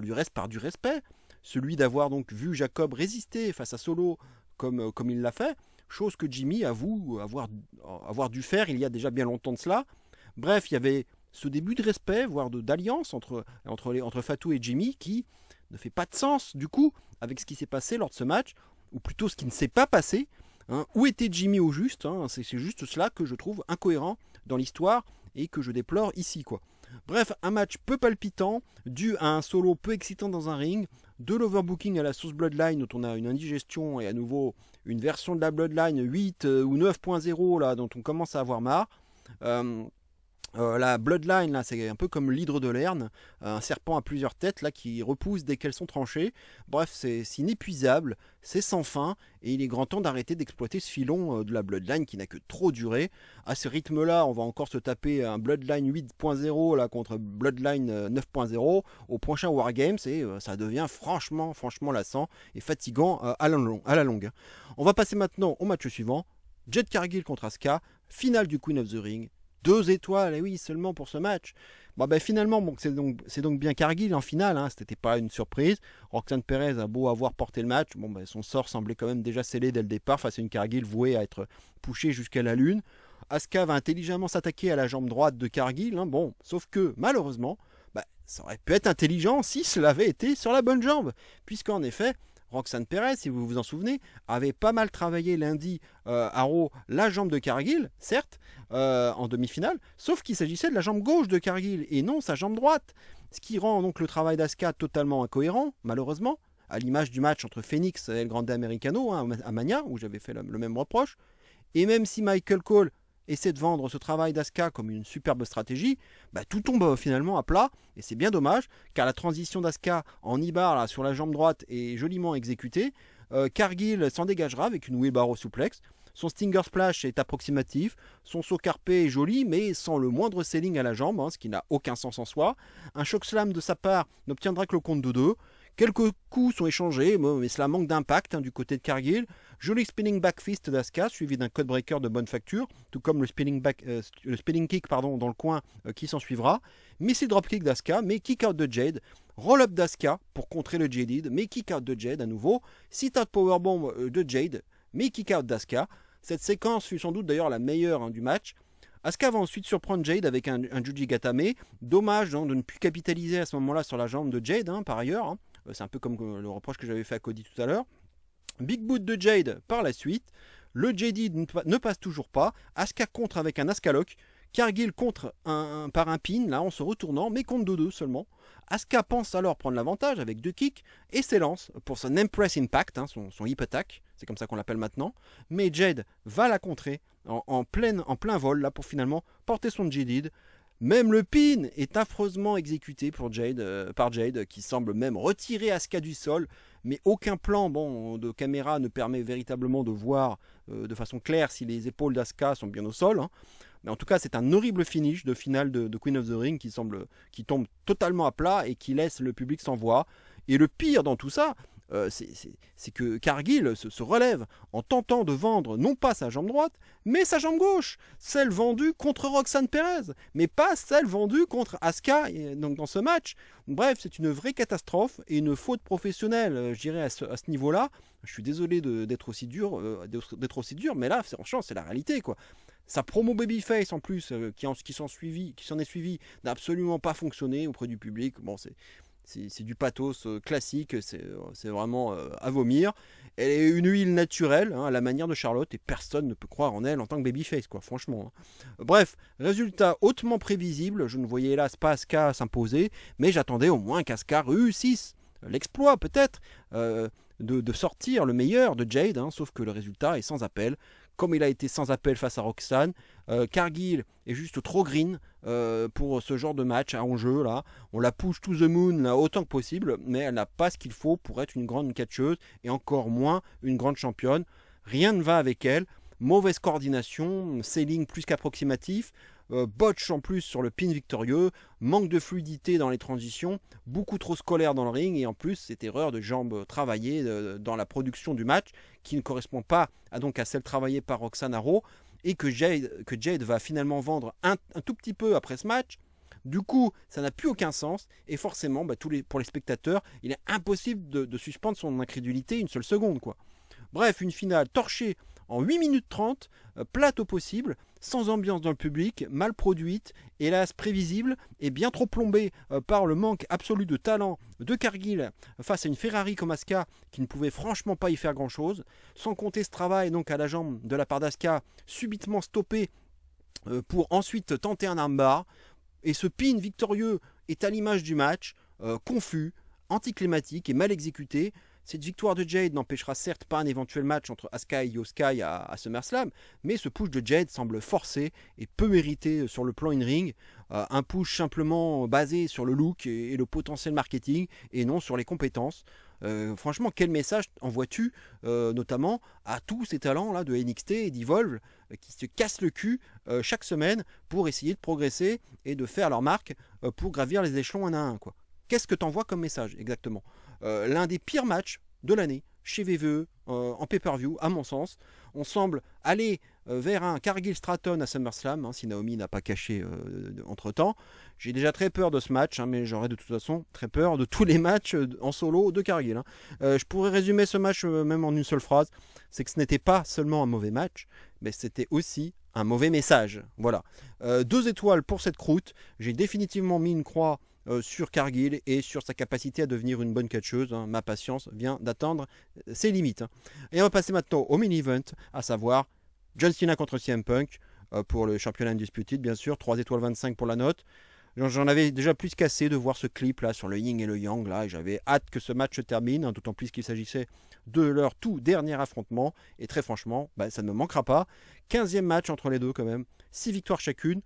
du respect, celui d'avoir donc vu Jacob résister face à Solo comme il l'a fait, chose que Jimmy avoue avoir dû faire il y a déjà bien longtemps de cela. Bref, il y avait ce début de respect, voire d'alliance entre Fatou et Jimmy qui ne fait pas de sens du coup avec ce qui s'est passé lors de ce match, ou plutôt ce qui ne s'est pas passé. Où était Jimmy au juste? C'est juste cela que je trouve incohérent dans l'histoire et que je déplore ici, quoi. Bref, un match peu palpitant, dû à un solo peu excitant dans un ring, de l'overbooking à la sauce Bloodline dont on a une indigestion et à nouveau une version de la Bloodline 8 ou 9.0 là, dont on commence à avoir marre. La Bloodline, là, c'est un peu comme l'hydre de Lerne, un serpent à plusieurs têtes là, qui repousse dès qu'elles sont tranchées. Bref, c'est inépuisable, c'est sans fin, et il est grand temps d'arrêter d'exploiter ce filon de la Bloodline qui n'a que trop duré. À ce rythme-là, on va encore se taper un Bloodline 8.0 là, contre Bloodline 9.0 au prochain Wargames, et ça devient franchement lassant et fatigant à la longue. On va passer maintenant au match suivant, Jade Cargill contre Asuka, finale du Queen of the Ring. 2 étoiles, et oui, seulement pour ce match. Finalement, c'est donc bien Cargill en finale, c'était pas une surprise. Roxanne Perez a beau avoir porté le match, son sort semblait quand même déjà scellé dès le départ face à une Cargill vouée à être poussée jusqu'à la lune. Asuka va intelligemment s'attaquer à la jambe droite de Cargill, sauf que malheureusement, ça aurait pu être intelligent si cela avait été sur la bonne jambe, puisqu'en effet, Roxanne Perez, si vous vous en souvenez, avait pas mal travaillé lundi à Raw la jambe de Cargill, certes, en demi-finale, sauf qu'il s'agissait de la jambe gauche de Cargill et non sa jambe droite, ce qui rend donc le travail d'Asuka totalement incohérent, malheureusement, à l'image du match entre Phoenix et El Grande Americano à Mania, où j'avais fait le même reproche. Et même si Michael Cole essaie de vendre ce travail d'Asuka comme une superbe stratégie, tout tombe finalement à plat, et c'est bien dommage, car la transition d'Asuka en Ibar sur la jambe droite est joliment exécutée. Cargill s'en dégagera avec une wheelbarrow suplex. Son Stinger Splash est approximatif, son saut carpé est joli, mais sans le moindre selling à la jambe, ce qui n'a aucun sens en soi. Un choc slam de sa part n'obtiendra que le compte de 2. Quelques coups sont échangés, mais cela manque d'impact du côté de Cargill. Joli spinning back fist d'Asuka, suivi d'un codebreaker de bonne facture, tout comme le spinning kick dans le coin qui s'en suivra. Missile dropkick d'Asuka, mais kick out de Jade. Roll-up d'Asuka pour contrer le Jaded, mais kick out de Jade à nouveau. Sit-out powerbomb de Jade, mais kick out d'Asuka. Cette séquence fut sans doute d'ailleurs la meilleure du match. Asuka va ensuite surprendre Jade avec un Juji Gatame. Dommage de ne plus capitaliser à ce moment-là sur la jambe de Jade, par ailleurs. C'est un peu comme le reproche que j'avais fait à Cody tout à l'heure. Big boot de Jade par la suite. Le JD ne passe toujours pas. Asuka contre avec un Asuka Lock. Cargill contre par un pin, là en se retournant, mais contre 2-2 seulement. Asuka pense alors prendre l'avantage avec 2 kicks et s'élance pour son Empress Impact, son hip attack, c'est comme ça qu'on l'appelle maintenant. Mais Jade va la contrer en plein vol là pour finalement porter son JD. Même le pin est affreusement exécuté par Jade, qui semble même retirer Asuka du sol, mais aucun plan de caméra ne permet véritablement de voir de façon claire si les épaules d'Asuka sont bien au sol. Mais en tout cas, c'est un horrible finish de finale de Queen of the Ring qui tombe totalement à plat et qui laisse le public sans voix. Et le pire dans tout ça, c'est que Cargill se relève en tentant de vendre non pas sa jambe droite, mais sa jambe gauche, celle vendue contre Roxanne Perez, mais pas celle vendue contre Asuka donc dans ce match. Bref, c'est une vraie catastrophe et une faute professionnelle, je dirais, à ce niveau-là. Je suis désolé d'être aussi dur, mais là, franchement, c'est la réalité, quoi. Sa promo babyface en plus, qui s'en est suivi, n'a absolument pas fonctionné auprès du public. C'est du pathos classique, c'est vraiment à vomir. Elle est une huile naturelle, à la manière de Charlotte, et personne ne peut croire en elle en tant que babyface, quoi, franchement. Bref, résultat hautement prévisible, je ne voyais hélas pas Asuka s'imposer, mais j'attendais au moins qu'Asuka réussisse l'exploit peut-être de sortir le meilleur de Jade, sauf que le résultat est sans appel. Comme il a été sans appel face à Roxanne, Cargill est juste trop green pour ce genre de match à enjeu là. On la push to the moon là, autant que possible, mais elle n'a pas ce qu'il faut pour être une grande catcheuse et encore moins une grande championne. Rien ne va avec elle. Mauvaise coordination, selling plus qu'approximatif. botch en plus sur le pin victorieux, manque de fluidité dans les transitions, beaucoup trop scolaire dans le ring, et en plus cette erreur de jambes travaillées dans la production du match qui ne correspond pas à celle travaillée par Roxanne Arrow, et que Jade va finalement vendre un tout petit peu après ce match. Du coup, ça n'a plus aucun sens, et forcément, pour les spectateurs, il est impossible de suspendre son incrédulité une seule seconde, quoi. Bref, une finale torchée en 8 minutes 30, plate au possible, sans ambiance dans le public, mal produite, hélas prévisible, et bien trop plombée par le manque absolu de talent de Cargill face à une Ferrari comme Asuka qui ne pouvait franchement pas y faire grand chose, sans compter ce travail donc à la jambe de la part d'Asuka, subitement stoppé pour ensuite tenter un armbar, et ce pin victorieux est à l'image du match, confus, anticlimatique et mal exécuté. Cette victoire de Jade n'empêchera certes pas un éventuel match entre Asuka et Io Sky à SummerSlam, mais ce push de Jade semble forcé et peu mérité sur le plan in-ring. Un push simplement basé sur le look et le potentiel marketing et non sur les compétences. Franchement, quel message envoies-tu notamment à tous ces talents là de NXT et d'Evolve qui se cassent le cul chaque semaine pour essayer de progresser et de faire leur marque pour gravir les échelons un à un, quoi. Qu'est-ce que t'envoies comme message exactement? L'un des pires matchs de l'année chez VVE en pay-per-view, à mon sens. On semble aller vers un Cargill Stratton à SummerSlam, si Naomi n'a pas caché entre-temps. J'ai déjà très peur de ce match, mais j'aurais de toute façon très peur de tous les matchs en solo de Cargill. Je pourrais résumer ce match même en une seule phrase, c'est que ce n'était pas seulement un mauvais match, mais c'était aussi un mauvais message. Voilà. 2 étoiles pour cette croûte. J'ai définitivement mis une croix sur Cargill et sur sa capacité à devenir une bonne catcheuse. Ma patience vient d'atteindre ses limites. Et on va passer maintenant au main event, à savoir John Cena contre CM Punk pour le championnat Undisputed, bien sûr. 3 étoiles 25 pour la note. J'en avais déjà plus qu'assez de voir ce clip là sur le yin et le yang là, et j'avais hâte que ce match se termine, d'autant plus qu'il s'agissait de leur tout dernier affrontement, et très franchement, ça ne me manquera pas. 15e match entre les deux quand même, 6 victoires chacun,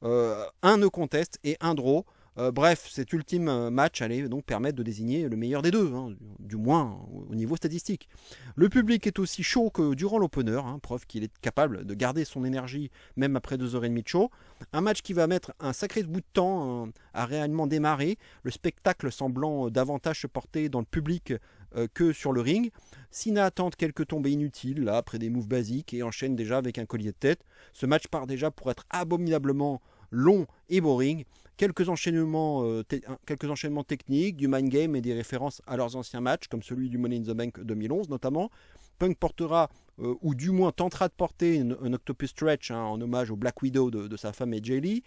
un no contest et un draw. Bref, cet ultime match allait donc permettre de désigner le meilleur des deux, du moins au niveau statistique. Le public est aussi chaud que durant l'opener, preuve qu'il est capable de garder son énergie même après 2h30 de show. Un match qui va mettre un sacré bout de temps à réellement démarrer, le spectacle semblant davantage se porter dans le public que sur le ring. Cena tente quelques tombées inutiles là, après des moves basiques et enchaîne déjà avec un collier de tête. Ce match part déjà pour être abominablement long et boring. Quelques enchaînements techniques, du mind game et des références à leurs anciens matchs, comme celui du Money in the Bank 2011 notamment. Punk portera, ou du moins tentera de porter un Octopus Stretch en hommage au Black Widow de sa femme AJ Lee.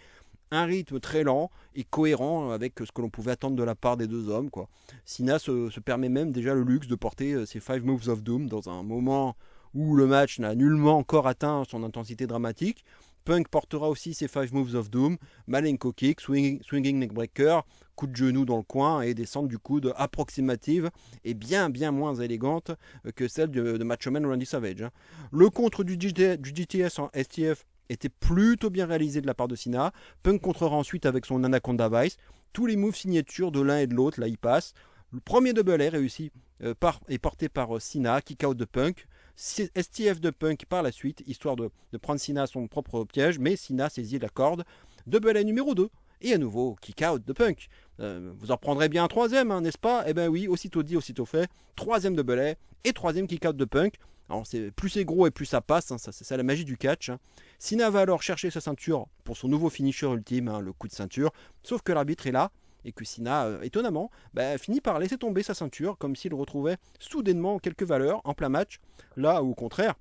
Un rythme très lent et cohérent avec ce que l'on pouvait attendre de la part des deux hommes, quoi. Cena se permet même déjà le luxe de porter ses 5 Moves of Doom dans un moment où le match n'a nullement encore atteint son intensité dramatique. Punk portera aussi ses 5 Moves of Doom, Malenko Kick, Swinging Neckbreaker, coup de genou dans le coin et descente du coude approximative et bien moins élégante que celle de Macho Man Randy Savage. Le contre du GTS en STF était plutôt bien réalisé de la part de Cena. Punk contrera ensuite avec son Anaconda Vice. Tous les moves signatures de l'un et de l'autre, là il passe. Le premier double est réussi est porté par Cena, kick out de Punk. STF de Punk par la suite, histoire de prendre Cena à son propre piège, mais Cena saisit la corde. Double numéro 2. Et à nouveau, kick out de Punk. Vous en prendrez bien un troisième, n'est-ce pas? Eh ben oui, aussitôt dit, aussitôt fait. Troisième double et troisième kick out de Punk. Alors, plus c'est gros et plus ça passe, c'est ça la magie du catch. Cena va alors chercher sa ceinture pour son nouveau finisher ultime, le coup de ceinture. Sauf que l'arbitre est là et que Cena, étonnamment, finit par laisser tomber sa ceinture comme s'il retrouvait soudainement quelques valeurs en plein match. Là où au contraire,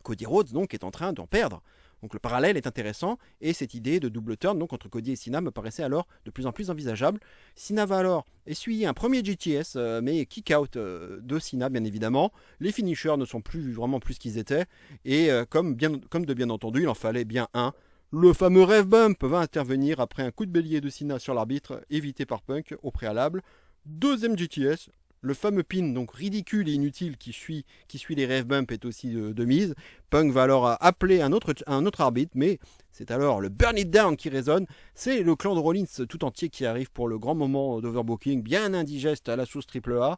Cody Rhodes donc est en train d'en perdre. Donc le parallèle est intéressant et cette idée de double turn donc entre Cody et Cena me paraissait alors de plus en plus envisageable. Cena va alors essuyer un premier GTS mais kick out de Cena bien évidemment. Les finishers ne sont plus vraiment plus qu'ils étaient et comme de bien entendu il en fallait bien un. Le fameux Rev Bump va intervenir après un coup de bélier de Cena sur l'arbitre évité par Punk au préalable. Deuxième GTS. Le fameux pin, donc ridicule et inutile, qui suit les Rev Bump est aussi de mise. Punk va alors appeler un autre arbitre, mais c'est alors le Burn It Down qui résonne. C'est le clan de Rollins tout entier qui arrive pour le grand moment d'overbooking, bien indigeste à la sauce AAA.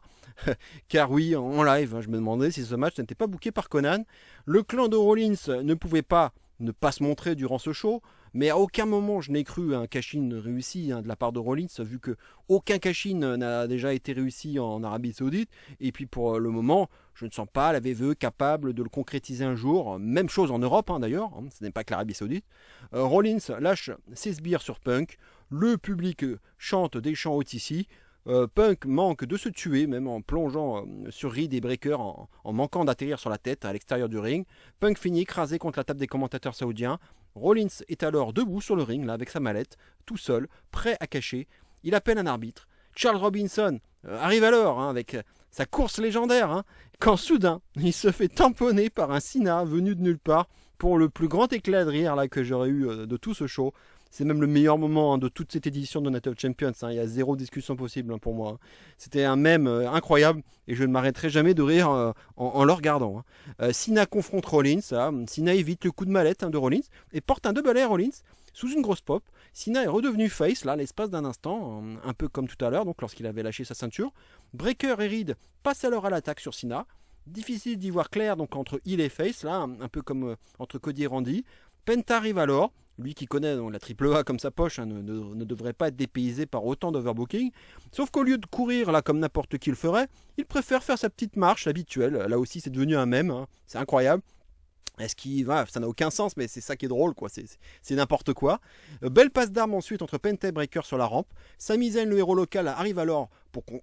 Car oui, en live, je me demandais si ce match n'était pas booké par Conan. Le clan de Rollins ne pouvait pas ne pas se montrer durant ce show, mais à aucun moment je n'ai cru à un cash-in réussi de la part de Rollins, vu que aucun cash-in n'a déjà été réussi en Arabie Saoudite, et puis pour le moment, je ne sens pas la VVE capable de le concrétiser un jour, même chose en Europe d'ailleurs, ce n'est pas que l'Arabie Saoudite. Rollins lâche ses sbires sur Punk, le public chante des chants OTC, Punk manque de se tuer, même en plongeant sur Reed et Breaker en manquant d'atterrir sur la tête à l'extérieur du ring. Punk finit écrasé contre la table des commentateurs saoudiens. Rollins est alors debout sur le ring, là, avec sa mallette, tout seul, prêt à cacher. Il appelle un arbitre. Charles Robinson arrive alors avec sa course légendaire, quand soudain, il se fait tamponner par un Cena venu de nulle part pour le plus grand éclat de rire là, que j'aurais eu de tout ce show. C'est même le meilleur moment de toute cette édition de Night of Champions. Il y a zéro discussion possible pour moi. C'était un mème incroyable et je ne m'arrêterai jamais de rire en le regardant. Cena confronte Rollins. Cena évite le coup de mallette de Rollins et porte un double air Rollins sous une grosse pop. Cena est redevenu face là l'espace d'un instant, un peu comme tout à l'heure, donc lorsqu'il avait lâché sa ceinture. Breaker et Reed passent alors à l'attaque sur Cena. Difficile d'y voir clair donc entre heel et face, là, un peu comme entre Cody et Randy. Penta arrive alors. Lui qui connaît donc, la triple A comme sa poche ne devrait pas être dépaysé par autant d'overbooking. Sauf qu'au lieu de courir là comme n'importe qui le ferait, il préfère faire sa petite marche habituelle. Là aussi c'est devenu un mème, c'est incroyable. Est-ce qu'il va, ça n'a aucun sens, mais c'est ça qui est drôle, quoi. C'est n'importe quoi. Belle passe d'armes ensuite entre Penta et Breaker sur la rampe. Sami Zayn, le héros local, arrive alors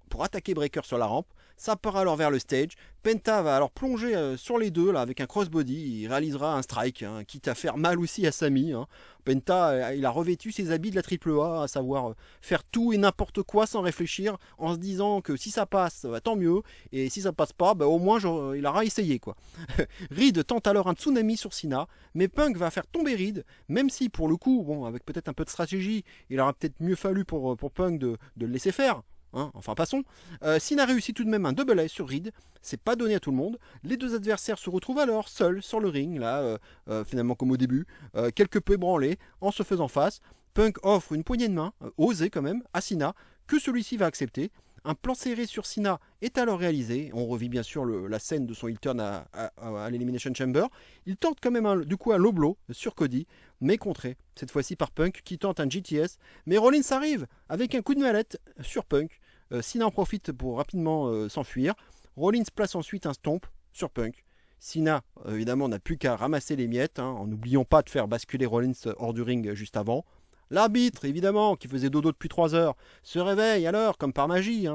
pour attaquer Breaker sur la rampe. Ça part alors vers le stage. Penta va alors plonger sur les deux là, avec un crossbody. Il réalisera un strike, quitte à faire mal aussi à Sami. Penta, il a revêtu ses habits de la AAA, à savoir faire tout et n'importe quoi sans réfléchir, en se disant que si ça passe, tant mieux. Et si ça passe pas, au moins il aura essayé, quoi. Reed tente alors un tsunami sur Cena, mais Punk va faire tomber Reed, même si pour le coup, bon, avec peut-être un peu de stratégie, il aura peut-être mieux fallu pour Punk de le laisser faire. Enfin passons. Cena réussit tout de même un double A sur Reed. C'est pas donné à tout le monde. Les deux adversaires se retrouvent alors seuls sur le ring, là, finalement comme au début, quelque peu ébranlés, en se faisant face. Punk offre une poignée de main, osée quand même, à Cena, que celui-ci va accepter. Un plan serré sur Cena est alors réalisé. On revit bien sûr la scène de son heel turn à l'Elimination Chamber. Il tente quand même un low blow sur Cody, mais contré, cette fois-ci par Punk qui tente un GTS. Mais Rollins arrive avec un coup de mallette sur Punk. Cena en profite pour rapidement s'enfuir. Rollins place ensuite un stomp sur Punk. Cena, évidemment, n'a plus qu'à ramasser les miettes, en n'oubliant pas de faire basculer Rollins hors du ring juste avant. L'arbitre, évidemment, qui faisait dodo depuis 3 heures, se réveille alors, comme par magie,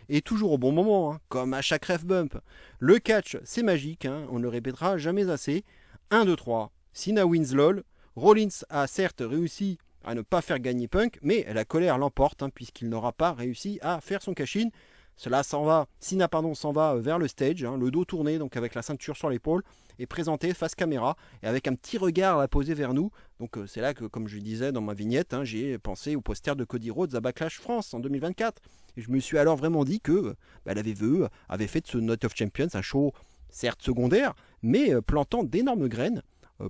et toujours au bon moment, comme à chaque ref bump. Le catch, c'est magique, on ne le répétera jamais assez. 1, 2, 3, Cena wins lol. Rollins a certes réussi à ne pas faire gagner Punk, mais la colère l'emporte, puisqu'il n'aura pas réussi à faire son cash-in. Cena s'en va vers le stage, le dos tourné, donc avec la ceinture sur l'épaule, et présenté face caméra, et avec un petit regard à poser vers nous. Donc c'est là que, comme je disais dans ma vignette, j'ai pensé au poster de Cody Rhodes à Backlash France en 2024. Et je me suis alors vraiment dit que la VVE avait fait de ce Night of Champions un show certes secondaire, mais plantant d'énormes graines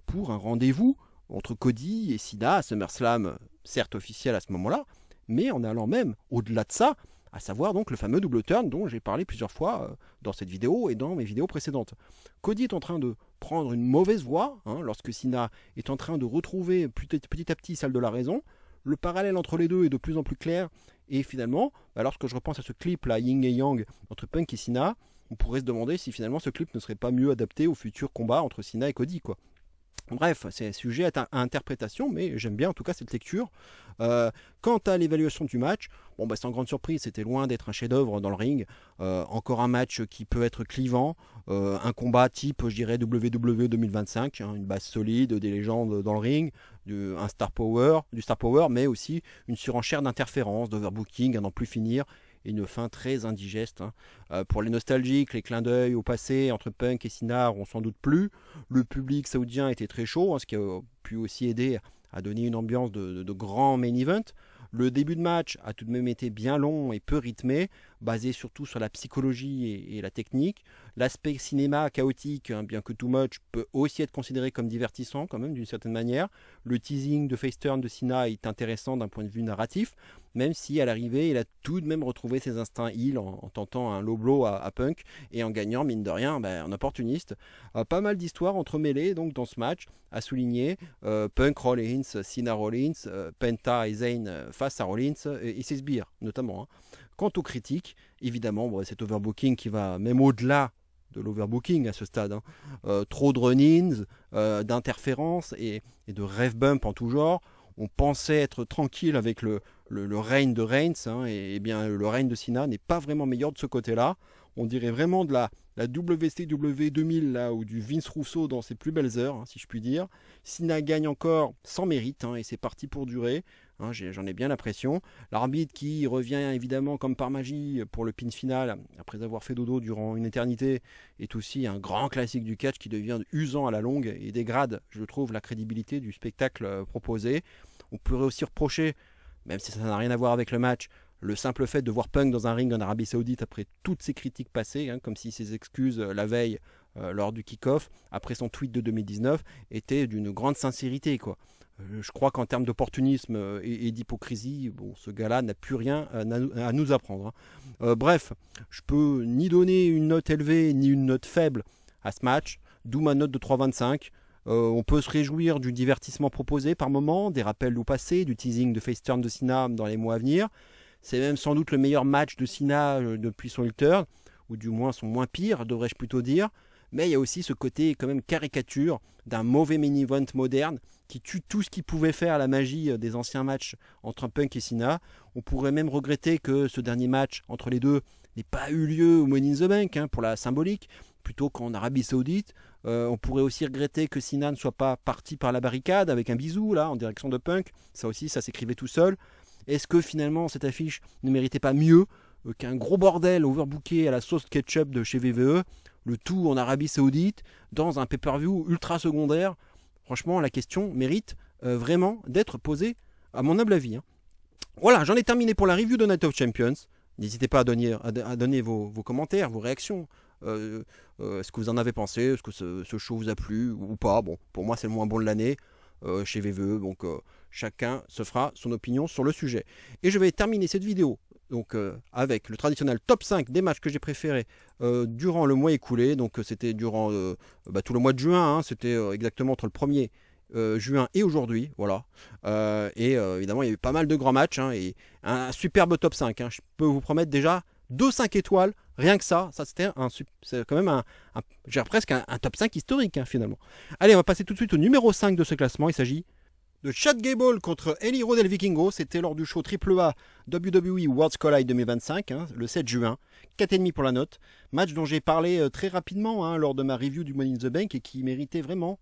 pour un rendez-vous entre Cody et Cena à SummerSlam, certes officiel à ce moment-là, mais en allant même au-delà de ça, à savoir donc le fameux double turn dont j'ai parlé plusieurs fois dans cette vidéo et dans mes vidéos précédentes. Cody est en train de prendre une mauvaise voie, lorsque Cena est en train de retrouver petit à petit celle de la raison. Le parallèle entre les deux est de plus en plus clair, et finalement, lorsque je repense à ce clip là, Yin et Yang, entre Punk et Cena, on pourrait se demander si finalement ce clip ne serait pas mieux adapté au futur combat entre Cena et Cody, quoi. Bref, c'est sujet à interprétation, mais j'aime bien en tout cas cette lecture. Quant à l'évaluation du match, sans grande surprise, c'était loin d'être un chef-d'œuvre dans le ring. Encore un match qui peut être clivant, un combat type, je dirais, WWE 2025, une base solide, des légendes dans le ring, du star power, mais aussi une surenchère d'interférences, d'overbooking, à n'en plus finir. Et une fin très indigeste. Pour les nostalgiques, les clins d'œil au passé entre Punk et Cena ont sans doute plu. Le public saoudien était très chaud, ce qui a pu aussi aider à donner une ambiance de grand main event. Le début de match a tout de même été bien long et peu rythmé, basé surtout sur la psychologie et la technique. L'aspect cinéma chaotique, bien que too much, peut aussi être considéré comme divertissant quand même d'une certaine manière. Le teasing de face turn de Cena est intéressant d'un point de vue narratif, même si à l'arrivée, il a tout de même retrouvé ses instincts heel en tentant un low blow à Punk et en gagnant, mine de rien, en opportuniste. Pas mal d'histoires entremêlées donc, dans ce match à souligner. Punk, Rollins, Cena Rollins, Penta et Zayn face à Rollins et ses sbires notamment. Hein. Quant aux critiques, évidemment, cet overbooking qui va même au-delà de l'overbooking à ce stade. Hein. Trop de run-ins, d'interférences et de rêve bump en tout genre. On pensait être tranquille avec le règne de Reigns, hein, et bien le règne de Cena n'est pas vraiment meilleur de ce côté-là. On dirait vraiment de la WCW 2000 là, ou du Vince Russo dans ses plus belles heures, hein, si je puis dire. Cena gagne encore sans mérite, hein, et c'est parti pour durer. Hein, j'en ai bien l'impression. L'arbitre qui revient évidemment comme par magie pour le pin final après avoir fait dodo durant une éternité est aussi un grand classique du catch qui devient usant à la longue et dégrade, je trouve, la crédibilité du spectacle proposé. On pourrait aussi reprocher, même si ça n'a rien à voir avec le match, le simple fait de voir Punk dans un ring en Arabie Saoudite après toutes ces critiques passées, hein, comme si ses excuses la veille lors du kick-off, après son tweet de 2019, étaient d'une grande sincérité, quoi. Je crois qu'en termes d'opportunisme et d'hypocrisie, ce gars-là n'a plus rien à nous apprendre. Hein. Bref, je peux ni donner une note élevée ni une note faible à ce match, d'où ma note de 3,25. On peut se réjouir du divertissement proposé par moment, des rappels au passé, du teasing de face turn de Cena dans les mois à venir. C'est même sans doute le meilleur match de Cena depuis son heel turn, ou du moins son moins pire, devrais-je plutôt dire. Mais il y a aussi ce côté quand même caricature d'un mauvais main event moderne qui tue tout ce qui pouvait faire la magie des anciens matchs entre Punk et Cena. On pourrait même regretter que ce dernier match entre les deux n'ait pas eu lieu au Money in the Bank, hein, pour la symbolique, plutôt qu'en Arabie Saoudite. On pourrait aussi regretter que Cena ne soit pas parti par la barricade avec un bisou là en direction de Punk. Ça aussi, ça s'écrivait tout seul. Est-ce que finalement cette affiche ne méritait pas mieux qu'un gros bordel overbooké à la sauce ketchup de chez WWE, le tout en Arabie Saoudite, dans un pay-per-view ultra secondaire? Franchement, la question mérite vraiment d'être posée, à mon humble avis. Hein. Voilà, j'en ai terminé pour la review de Night of Champions. N'hésitez pas à donner vos commentaires, vos réactions. Est-ce que vous en avez pensé? Est-ce que ce show vous a plu ou pas? Bon, pour moi, c'est le moins bon de l'année chez WWE, donc chacun se fera son opinion sur le sujet. Et je vais terminer cette vidéo donc, avec le traditionnel top 5 des matchs que j'ai préférés durant le mois écoulé. Donc c'était durant tout le mois de juin, hein, c'était exactement entre le 1er juin et aujourd'hui, voilà. Évidemment, il y a eu pas mal de grands matchs, hein, et un superbe top 5. Hein. Je peux vous promettre déjà 2 5 étoiles, rien que ça c'était c'est quand même presque un top 5 historique, hein, finalement. Allez, on va passer tout de suite au numéro 5 de ce classement. Il s'agit de Chad Gable contre El Hijo del Vikingo. C'était lors du show AAA WWE Worlds Collide 2025, hein, le 7 juin. 4,5 pour la note. Match dont j'ai parlé très rapidement, hein, lors de ma review du Money in the Bank et qui méritait vraiment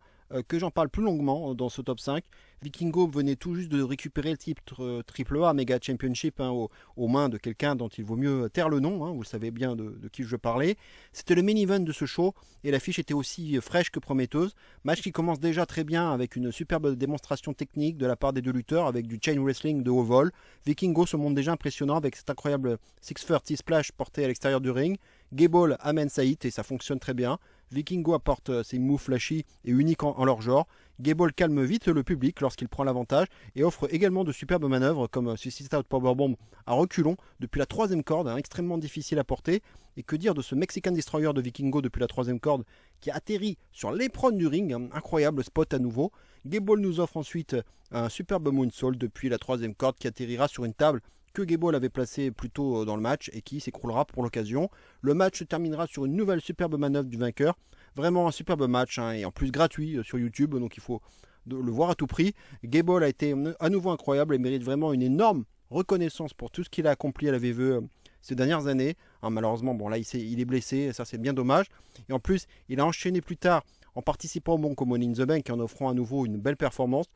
que j'en parle plus longuement dans ce top 5. Vikingo venait tout juste de récupérer le titre AAA Mega Championship, hein, aux mains de quelqu'un dont il vaut mieux taire le nom, hein, vous savez bien de qui je parlais. C'était le main event de ce show et l'affiche était aussi fraîche que prometteuse. Match qui commence déjà très bien avec une superbe démonstration technique de la part des deux lutteurs avec du chain wrestling de haut vol. Vikingo se montre déjà impressionnant avec cet incroyable 630 splash porté à l'extérieur du ring. Gable amène sa hit et ça fonctionne très bien. Vikingo apporte ses moves flashy et uniques en leur genre. Gable calme vite le public lorsqu'il prend l'avantage et offre également de superbes manœuvres comme Suicide Out Powerbomb à reculons depuis la 3e corde, hein, extrêmement difficile à porter. Et que dire de ce Mexican Destroyer de Vikingo depuis la 3e corde qui atterrit sur l'éperon du ring, un incroyable spot à nouveau. Gable nous offre ensuite un superbe moonsault depuis la 3e corde qui atterrira sur une table que Gable avait placé plus tôt dans le match et qui s'écroulera pour l'occasion. Le match se terminera sur une nouvelle superbe manœuvre du vainqueur. Vraiment un superbe match, hein, et en plus gratuit sur YouTube, donc il faut le voir à tout prix. Gable a été à nouveau incroyable et mérite vraiment une énorme reconnaissance pour tout ce qu'il a accompli à la WWE ces dernières années. Hein, malheureusement, bon là il est blessé, et ça c'est bien dommage. Et en plus, il a enchaîné plus tard en participant au Money in the Bank et en offrant à nouveau une belle performance.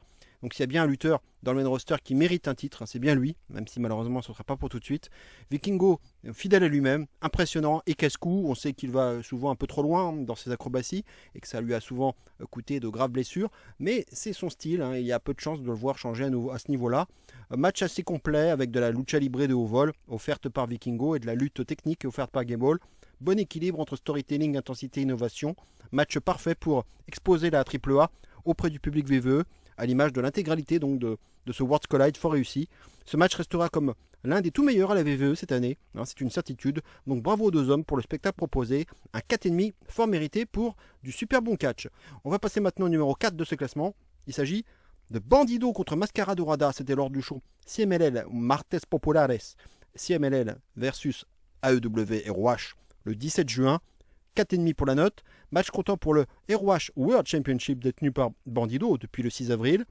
Donc s'il y a bien un lutteur dans le main roster qui mérite un titre, c'est bien lui, même si malheureusement ce ne sera pas pour tout de suite. Vikingo, fidèle à lui-même, impressionnant et casse-cou. On sait qu'il va souvent un peu trop loin dans ses acrobaties et que ça lui a souvent coûté de graves blessures. Mais c'est son style, hein, et il y a peu de chances de le voir changer à ce niveau-là. Match assez complet avec de la lucha libre de haut vol offerte par Vikingo et de la lutte technique offerte par Gable. Bon équilibre entre storytelling, intensité et innovation. Match parfait pour exposer la AAA auprès du public WWE, à l'image de l'intégralité donc de ce Worlds Collide fort réussi. Ce match restera comme l'un des tout meilleurs à la VVE cette année, hein, c'est une certitude. Donc bravo aux deux hommes pour le spectacle proposé, un 4,5 fort mérité pour du super bon catch. On va passer maintenant au numéro 4 de ce classement, il s'agit de Bandido contre Mascara Dorada, c'était lors du show CMLL Martes Populares, CMLL versus AEW ROH le 17 juin, 4,5 pour la note, match comptant pour le ROH World Championship détenu par Bandido depuis le 6 avril.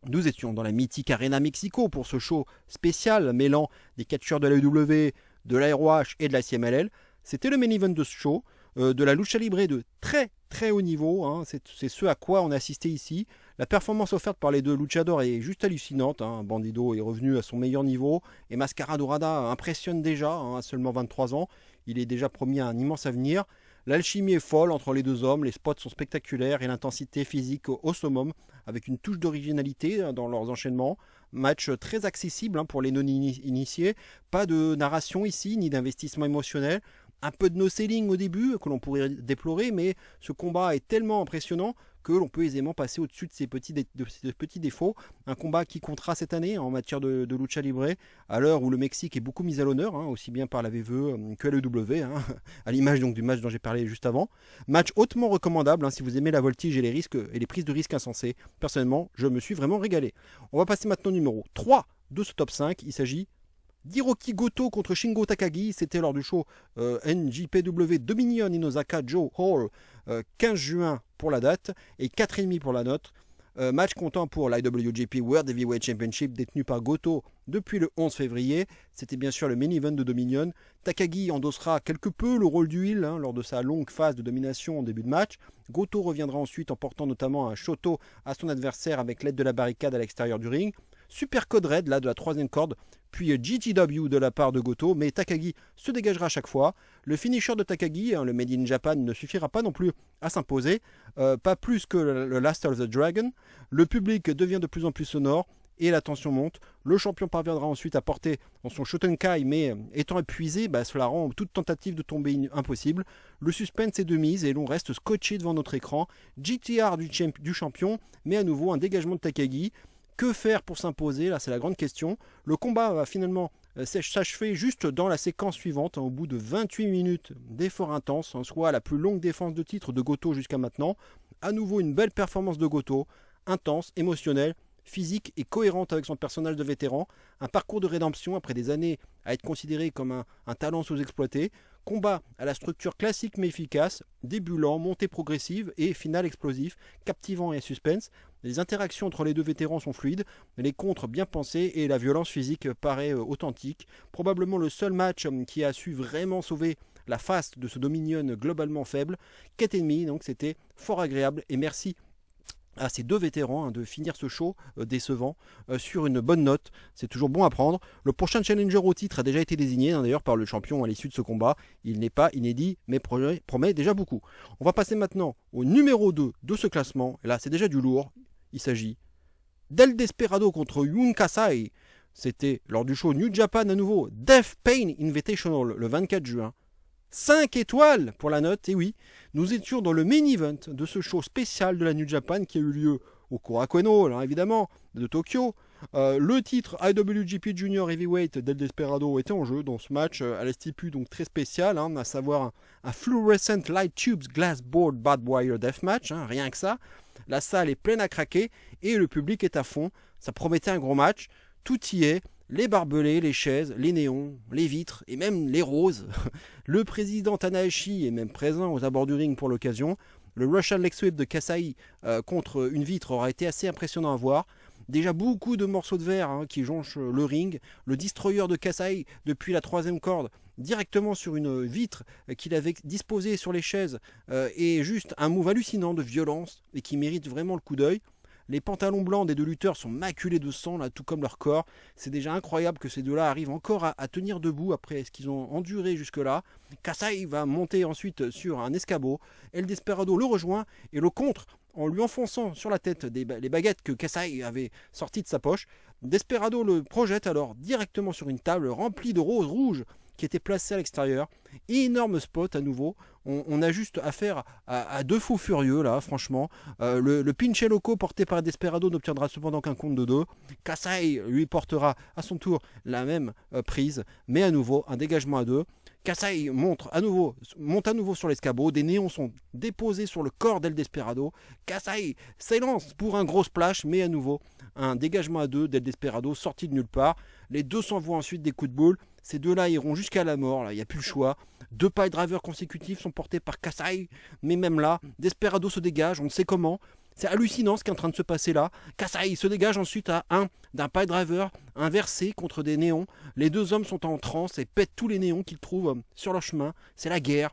Nous étions dans la mythique Arena Mexico pour ce show spécial mêlant des catcheurs de l'AEW, de la ROH et de la CMLL. C'était le main event de ce show, de la lucha libre de très très haut niveau, hein. C'est ce à quoi on a assisté ici. La performance offerte par les deux luchadors est juste hallucinante, hein. Bandido est revenu à son meilleur niveau et Mascara Dorada impressionne déjà, hein, à seulement 23 ans. Il est déjà promis à un immense avenir. L'alchimie est folle entre les deux hommes, les spots sont spectaculaires et l'intensité physique au summum, avec une touche d'originalité dans leurs enchaînements. Match très accessible pour les non-initiés, pas de narration ici, ni d'investissement émotionnel. Un peu de no-selling au début, que l'on pourrait déplorer, mais ce combat est tellement impressionnant que l'on peut aisément passer au-dessus de ces petits défauts. Un combat qui comptera cette année en matière de lucha libre, à l'heure où le Mexique est beaucoup mis à l'honneur, aussi bien par la VVE que l'AEW, à l'image donc du match dont j'ai parlé juste avant. Match hautement recommandable si vous aimez la voltige et les risques et les prises de risques insensées. Personnellement, je me suis vraiment régalé. On va passer maintenant au numéro 3 de ce top 5. Il s'agit d'Hiroki Goto contre Shingo Takagi, c'était lors du show NJPW Dominion in Osaka Joe Hall, 15 juin pour la date et 4,5 pour la note. Match comptant pour l'IWGP World Heavyweight Championship détenu par Goto depuis le 11 février. C'était bien sûr le main event de Dominion. Takagi endossera quelque peu le rôle du heel lors de sa longue phase de domination en début de match. Goto reviendra ensuite en portant notamment un shoto à son adversaire avec l'aide de la barricade à l'extérieur du ring. Super code red là de la troisième corde, puis GTW de la part de Goto, mais Takagi se dégagera à chaque fois. Le finisher de Takagi, le Made in Japan, ne suffira pas non plus à s'imposer, pas plus que le Last of the Dragon. Le public devient de plus en plus sonore et la tension monte. Le champion parviendra ensuite à porter dans son Shotenkai, mais étant épuisé, cela rend toute tentative de tomber impossible. Le suspense est de mise et l'on reste scotché devant notre écran. GTR du champion, mais à nouveau un dégagement de Takagi. Que faire pour s'imposer? Là, c'est la grande question. Le combat va finalement s'achever juste dans la séquence suivante, au bout de 28 minutes d'efforts intenses, soit la plus longue défense de titre de Goto jusqu'à maintenant. À nouveau, une belle performance de Goto, intense, émotionnelle, physique et cohérente avec son personnage de vétéran. Un parcours de rédemption après des années à être considéré comme un talent sous-exploité. Combat à la structure classique mais efficace, début lent, montée progressive et finale explosif, captivant et suspense. Les interactions entre les deux vétérans sont fluides, les contres bien pensés et la violence physique paraît authentique. Probablement le seul match qui a su vraiment sauver la face de ce Dominion globalement faible. 4,5, donc c'était fort agréable et merci à ces deux vétérans de finir ce show décevant sur une bonne note. C'est toujours bon à prendre. Le prochain challenger au titre a déjà été désigné d'ailleurs par le champion à l'issue de ce combat. Il n'est pas inédit mais promet déjà beaucoup. On va passer maintenant au numéro 2 de ce classement. Et là c'est déjà du lourd. Il s'agit d'El Desperado contre Yun Kasai. C'était lors du show New Japan à nouveau Death Pain Invitational le 24 juin. 5 étoiles pour la note, et oui, nous étions dans le main event de ce show spécial de la New Japan qui a eu lieu au Korakuen Hall, évidemment, de Tokyo. Le titre IWGP Junior Heavyweight d'El Desperado était en jeu dans ce match à la stipu donc très spécial, à savoir un Fluorescent Light Tubes Glass Board Barbed Wire Deathmatch, rien que ça. La salle est pleine à craquer et le public est à fond. Ça promettait un gros match, tout y est. Les barbelés, les chaises, les néons, les vitres et même les roses. Le président Tanahashi est même présent aux abords du ring pour l'occasion. Le Russian Leg Sweep de Kasai contre une vitre aura été assez impressionnant à voir. Déjà beaucoup de morceaux de verre qui jonchent le ring. Le destroyer de Kasai depuis la troisième corde directement sur une vitre qu'il avait disposée sur les chaises est juste un move hallucinant de violence et qui mérite vraiment le coup d'œil. Les pantalons blancs des deux lutteurs sont maculés de sang, là, tout comme leur corps. C'est déjà incroyable que ces deux-là arrivent encore à tenir debout après ce qu'ils ont enduré jusque-là. Kasai va monter ensuite sur un escabeau. El Desperado le rejoint et le contre en lui enfonçant sur la tête les baguettes que Kasai avait sorties de sa poche. Desperado le projette alors directement sur une table remplie de roses rouges qui était placée à l'extérieur. Énorme spot à nouveau. On a juste affaire à deux fous furieux là, franchement. Le pinche loco porté par Desperado n'obtiendra cependant qu'un compte de 2. Kasai lui portera à son tour la même prise, mais à nouveau un dégagement à 2. Kasai monte à nouveau sur l'escabeau. Des néons sont déposés sur le corps d'El Desperado. Kasai s'élance pour un gros splash, mais à nouveau un dégagement à 2 d'El Desperado sorti de nulle part. Les deux s'envoient ensuite des coups de boule. Ces deux-là iront jusqu'à la mort, il n'y a plus le choix. 2 pile drivers consécutifs sont portés par Kasai, mais même là, Desperado se dégage, on ne sait comment. C'est hallucinant ce qui est en train de se passer là. Kasai se dégage ensuite à d'un pile driver inversé contre des néons. Les deux hommes sont en transe et pètent tous les néons qu'ils trouvent sur leur chemin. C'est la guerre.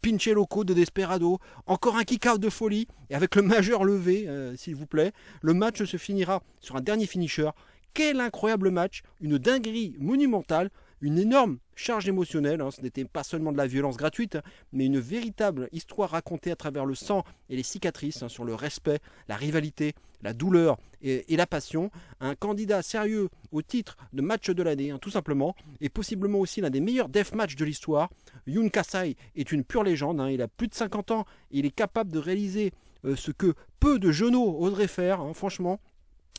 Pinche loco de Desperado, encore un kick-out de folie, et avec le majeur levé, s'il vous plaît. Le match se finira sur un dernier finisher. Quel incroyable match, une dinguerie monumentale, une énorme charge émotionnelle. Ce n'était pas seulement de la violence gratuite, mais une véritable histoire racontée à travers le sang et les cicatrices, sur le respect, la rivalité, la douleur et la passion. Un candidat sérieux au titre de match de l'année, tout simplement, et possiblement aussi l'un des meilleurs deathmatch de l'histoire. Yun Kasai est une pure légende, il a plus de 50 ans, et il est capable de réaliser ce que peu de genoux oseraient faire, franchement.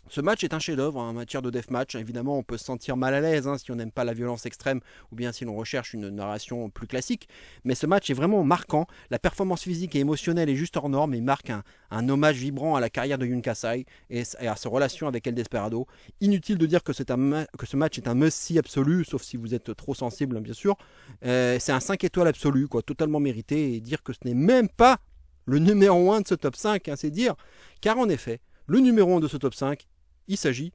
Ce match est un chef-d'œuvre en matière de deathmatch. Évidemment, on peut se sentir mal à l'aise si on n'aime pas la violence extrême ou bien si l'on recherche une narration plus classique. Mais ce match est vraiment marquant. La performance physique et émotionnelle est juste hors norme et marque un hommage vibrant à la carrière de Yun Kasai et à ses relations avec El Desperado. Inutile de dire que ce match est un must-see absolu, sauf si vous êtes trop sensible, bien sûr. C'est un 5 étoiles absolu, totalement mérité. Et dire que ce n'est même pas le numéro 1 de ce top 5, c'est dire. Car en effet, le numéro 1 de ce top 5, il s'agit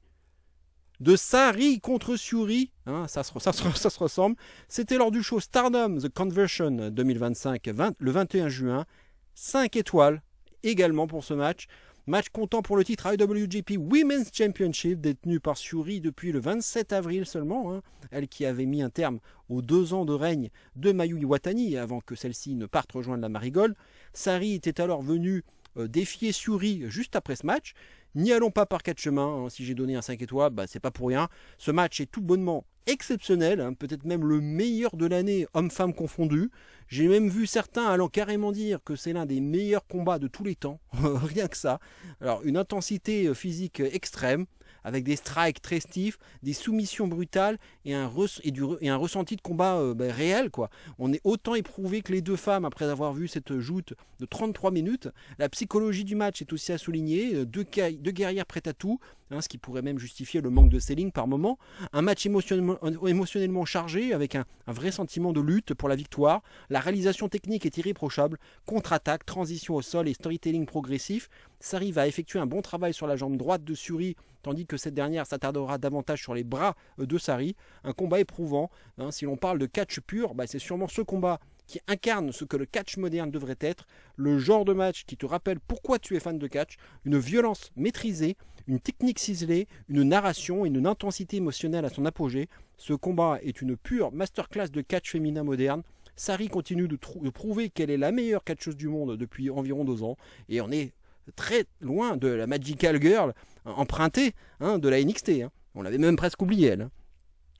de Sari contre Syuri, ça se ressemble. C'était lors du show Stardom The Conversion 2025, le 21 juin. 5 étoiles également pour ce match. Match comptant pour le titre IWGP Women's Championship, détenu par Syuri depuis le 27 avril seulement. Elle qui avait mis un terme aux 2 ans de règne de Mayu Iwatani avant que celle-ci ne parte rejoindre la Marigold. Sari était alors venue défier Syuri juste après ce match. N'y allons pas par 4 chemins, si j'ai donné un 5 étoiles, c'est pas pour rien. Ce match est tout bonnement exceptionnel, peut-être même le meilleur de l'année, hommes-femmes confondus. J'ai même vu certains allant carrément dire que c'est l'un des meilleurs combats de tous les temps, rien que ça. Alors une intensité physique extrême, avec des strikes très stiffs, des soumissions brutales et un ressenti de combat réel. On est autant éprouvé que les deux femmes après avoir vu cette joute de 33 minutes. La psychologie du match est aussi à souligner, deux guerrières prêtes à tout, ce qui pourrait même justifier le manque de selling par moment. Un match émotionnellement chargé avec un vrai sentiment de lutte pour la victoire. La réalisation technique est irréprochable, contre-attaque, transition au sol et storytelling progressif. Sari va effectuer un bon travail sur la jambe droite de Syuri, tandis que cette dernière s'attardera davantage sur les bras de Sari. Un combat éprouvant. Si l'on parle de catch pur, c'est sûrement ce combat qui incarne ce que le catch moderne devrait être, le genre de match qui te rappelle pourquoi tu es fan de catch, une violence maîtrisée, une technique ciselée, une narration et une intensité émotionnelle à son apogée. Ce combat est une pure masterclass de catch féminin moderne. Sari continue de prouver qu'elle est la meilleure catcheuse du monde depuis environ 2 ans, et on est très loin de la Magical Girl empruntée de la NXT. On l'avait même presque oublié, elle.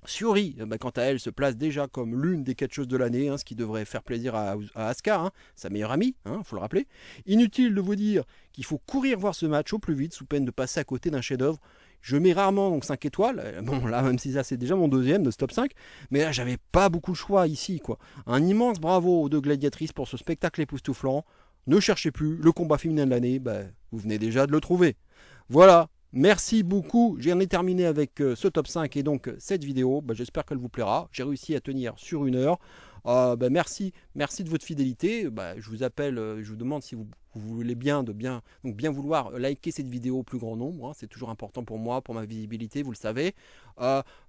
Syuri, quant à elle, se place déjà comme l'une des catcheuses de l'année, ce qui devrait faire plaisir à Asuka, sa meilleure amie, faut le rappeler. Inutile de vous dire qu'il faut courir voir ce match au plus vite, sous peine de passer à côté d'un chef-d'œuvre. Je mets rarement donc 5 étoiles, bon là même si ça c'est déjà mon deuxième de ce top 5, mais là j'avais pas beaucoup de choix ici. Un immense bravo aux deux gladiatrices pour ce spectacle époustouflant. Ne cherchez plus, le combat féminin de l'année, vous venez déjà de le trouver. Voilà. Merci beaucoup, j'en ai terminé avec ce top 5 et donc cette vidéo, j'espère qu'elle vous plaira, j'ai réussi à tenir sur 1 heure, merci de votre fidélité, je vous appelle, je vous demande si vous voulez bien vouloir liker cette vidéo au plus grand nombre, c'est toujours important pour moi, pour ma visibilité, vous le savez.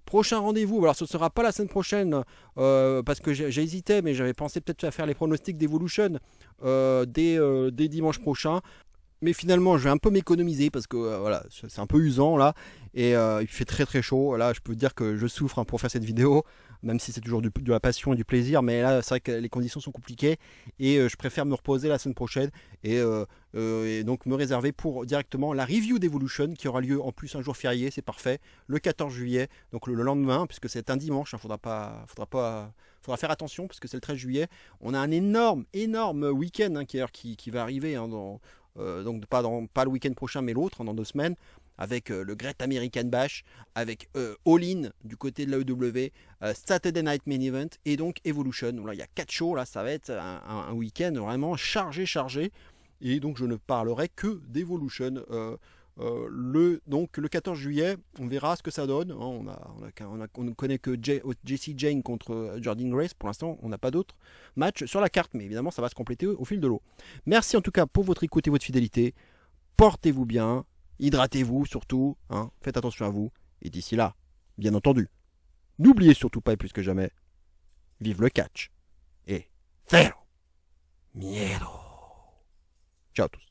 Prochain rendez-vous, alors ce ne sera pas la semaine prochaine, parce que j'hésitais, mais j'avais pensé peut-être à faire les pronostics d'Evolution dès dimanche prochain. Mais finalement, je vais un peu m'économiser parce que c'est un peu usant là. Et il fait très très chaud. Là, je peux dire que je souffre pour faire cette vidéo, même si c'est toujours de la passion et du plaisir. Mais là, c'est vrai que les conditions sont compliquées et je préfère me reposer la semaine prochaine et donc me réserver pour directement la review d'Evolution qui aura lieu en plus un jour férié, c'est parfait, le 14 juillet, donc le lendemain, puisque c'est un dimanche. Faudra faire attention parce que c'est le 13 juillet. On a un énorme week-end qui va arriver donc pas le week-end prochain mais l'autre, dans 2 semaines, avec le Great American Bash, avec All In du côté de l'AEW, Saturday Night Main Event et donc Evolution. Donc là, il y a 4 shows, là, ça va être un week-end vraiment chargé. Et donc je ne parlerai que d'Evolution. Donc le 14 juillet, on verra ce que ça donne. On ne connaît que Jessie Jane contre Jordynne Grace. Pour l'instant, on n'a pas d'autres matchs sur la carte, mais évidemment, ça va se compléter au fil de l'eau. Merci en tout cas pour votre écoute et votre fidélité. Portez-vous bien. Hydratez-vous surtout, faites attention à vous. Et d'ici là, bien entendu, n'oubliez surtout pas et plus que jamais, vive le catch. Et cero miedo. Ciao à tous.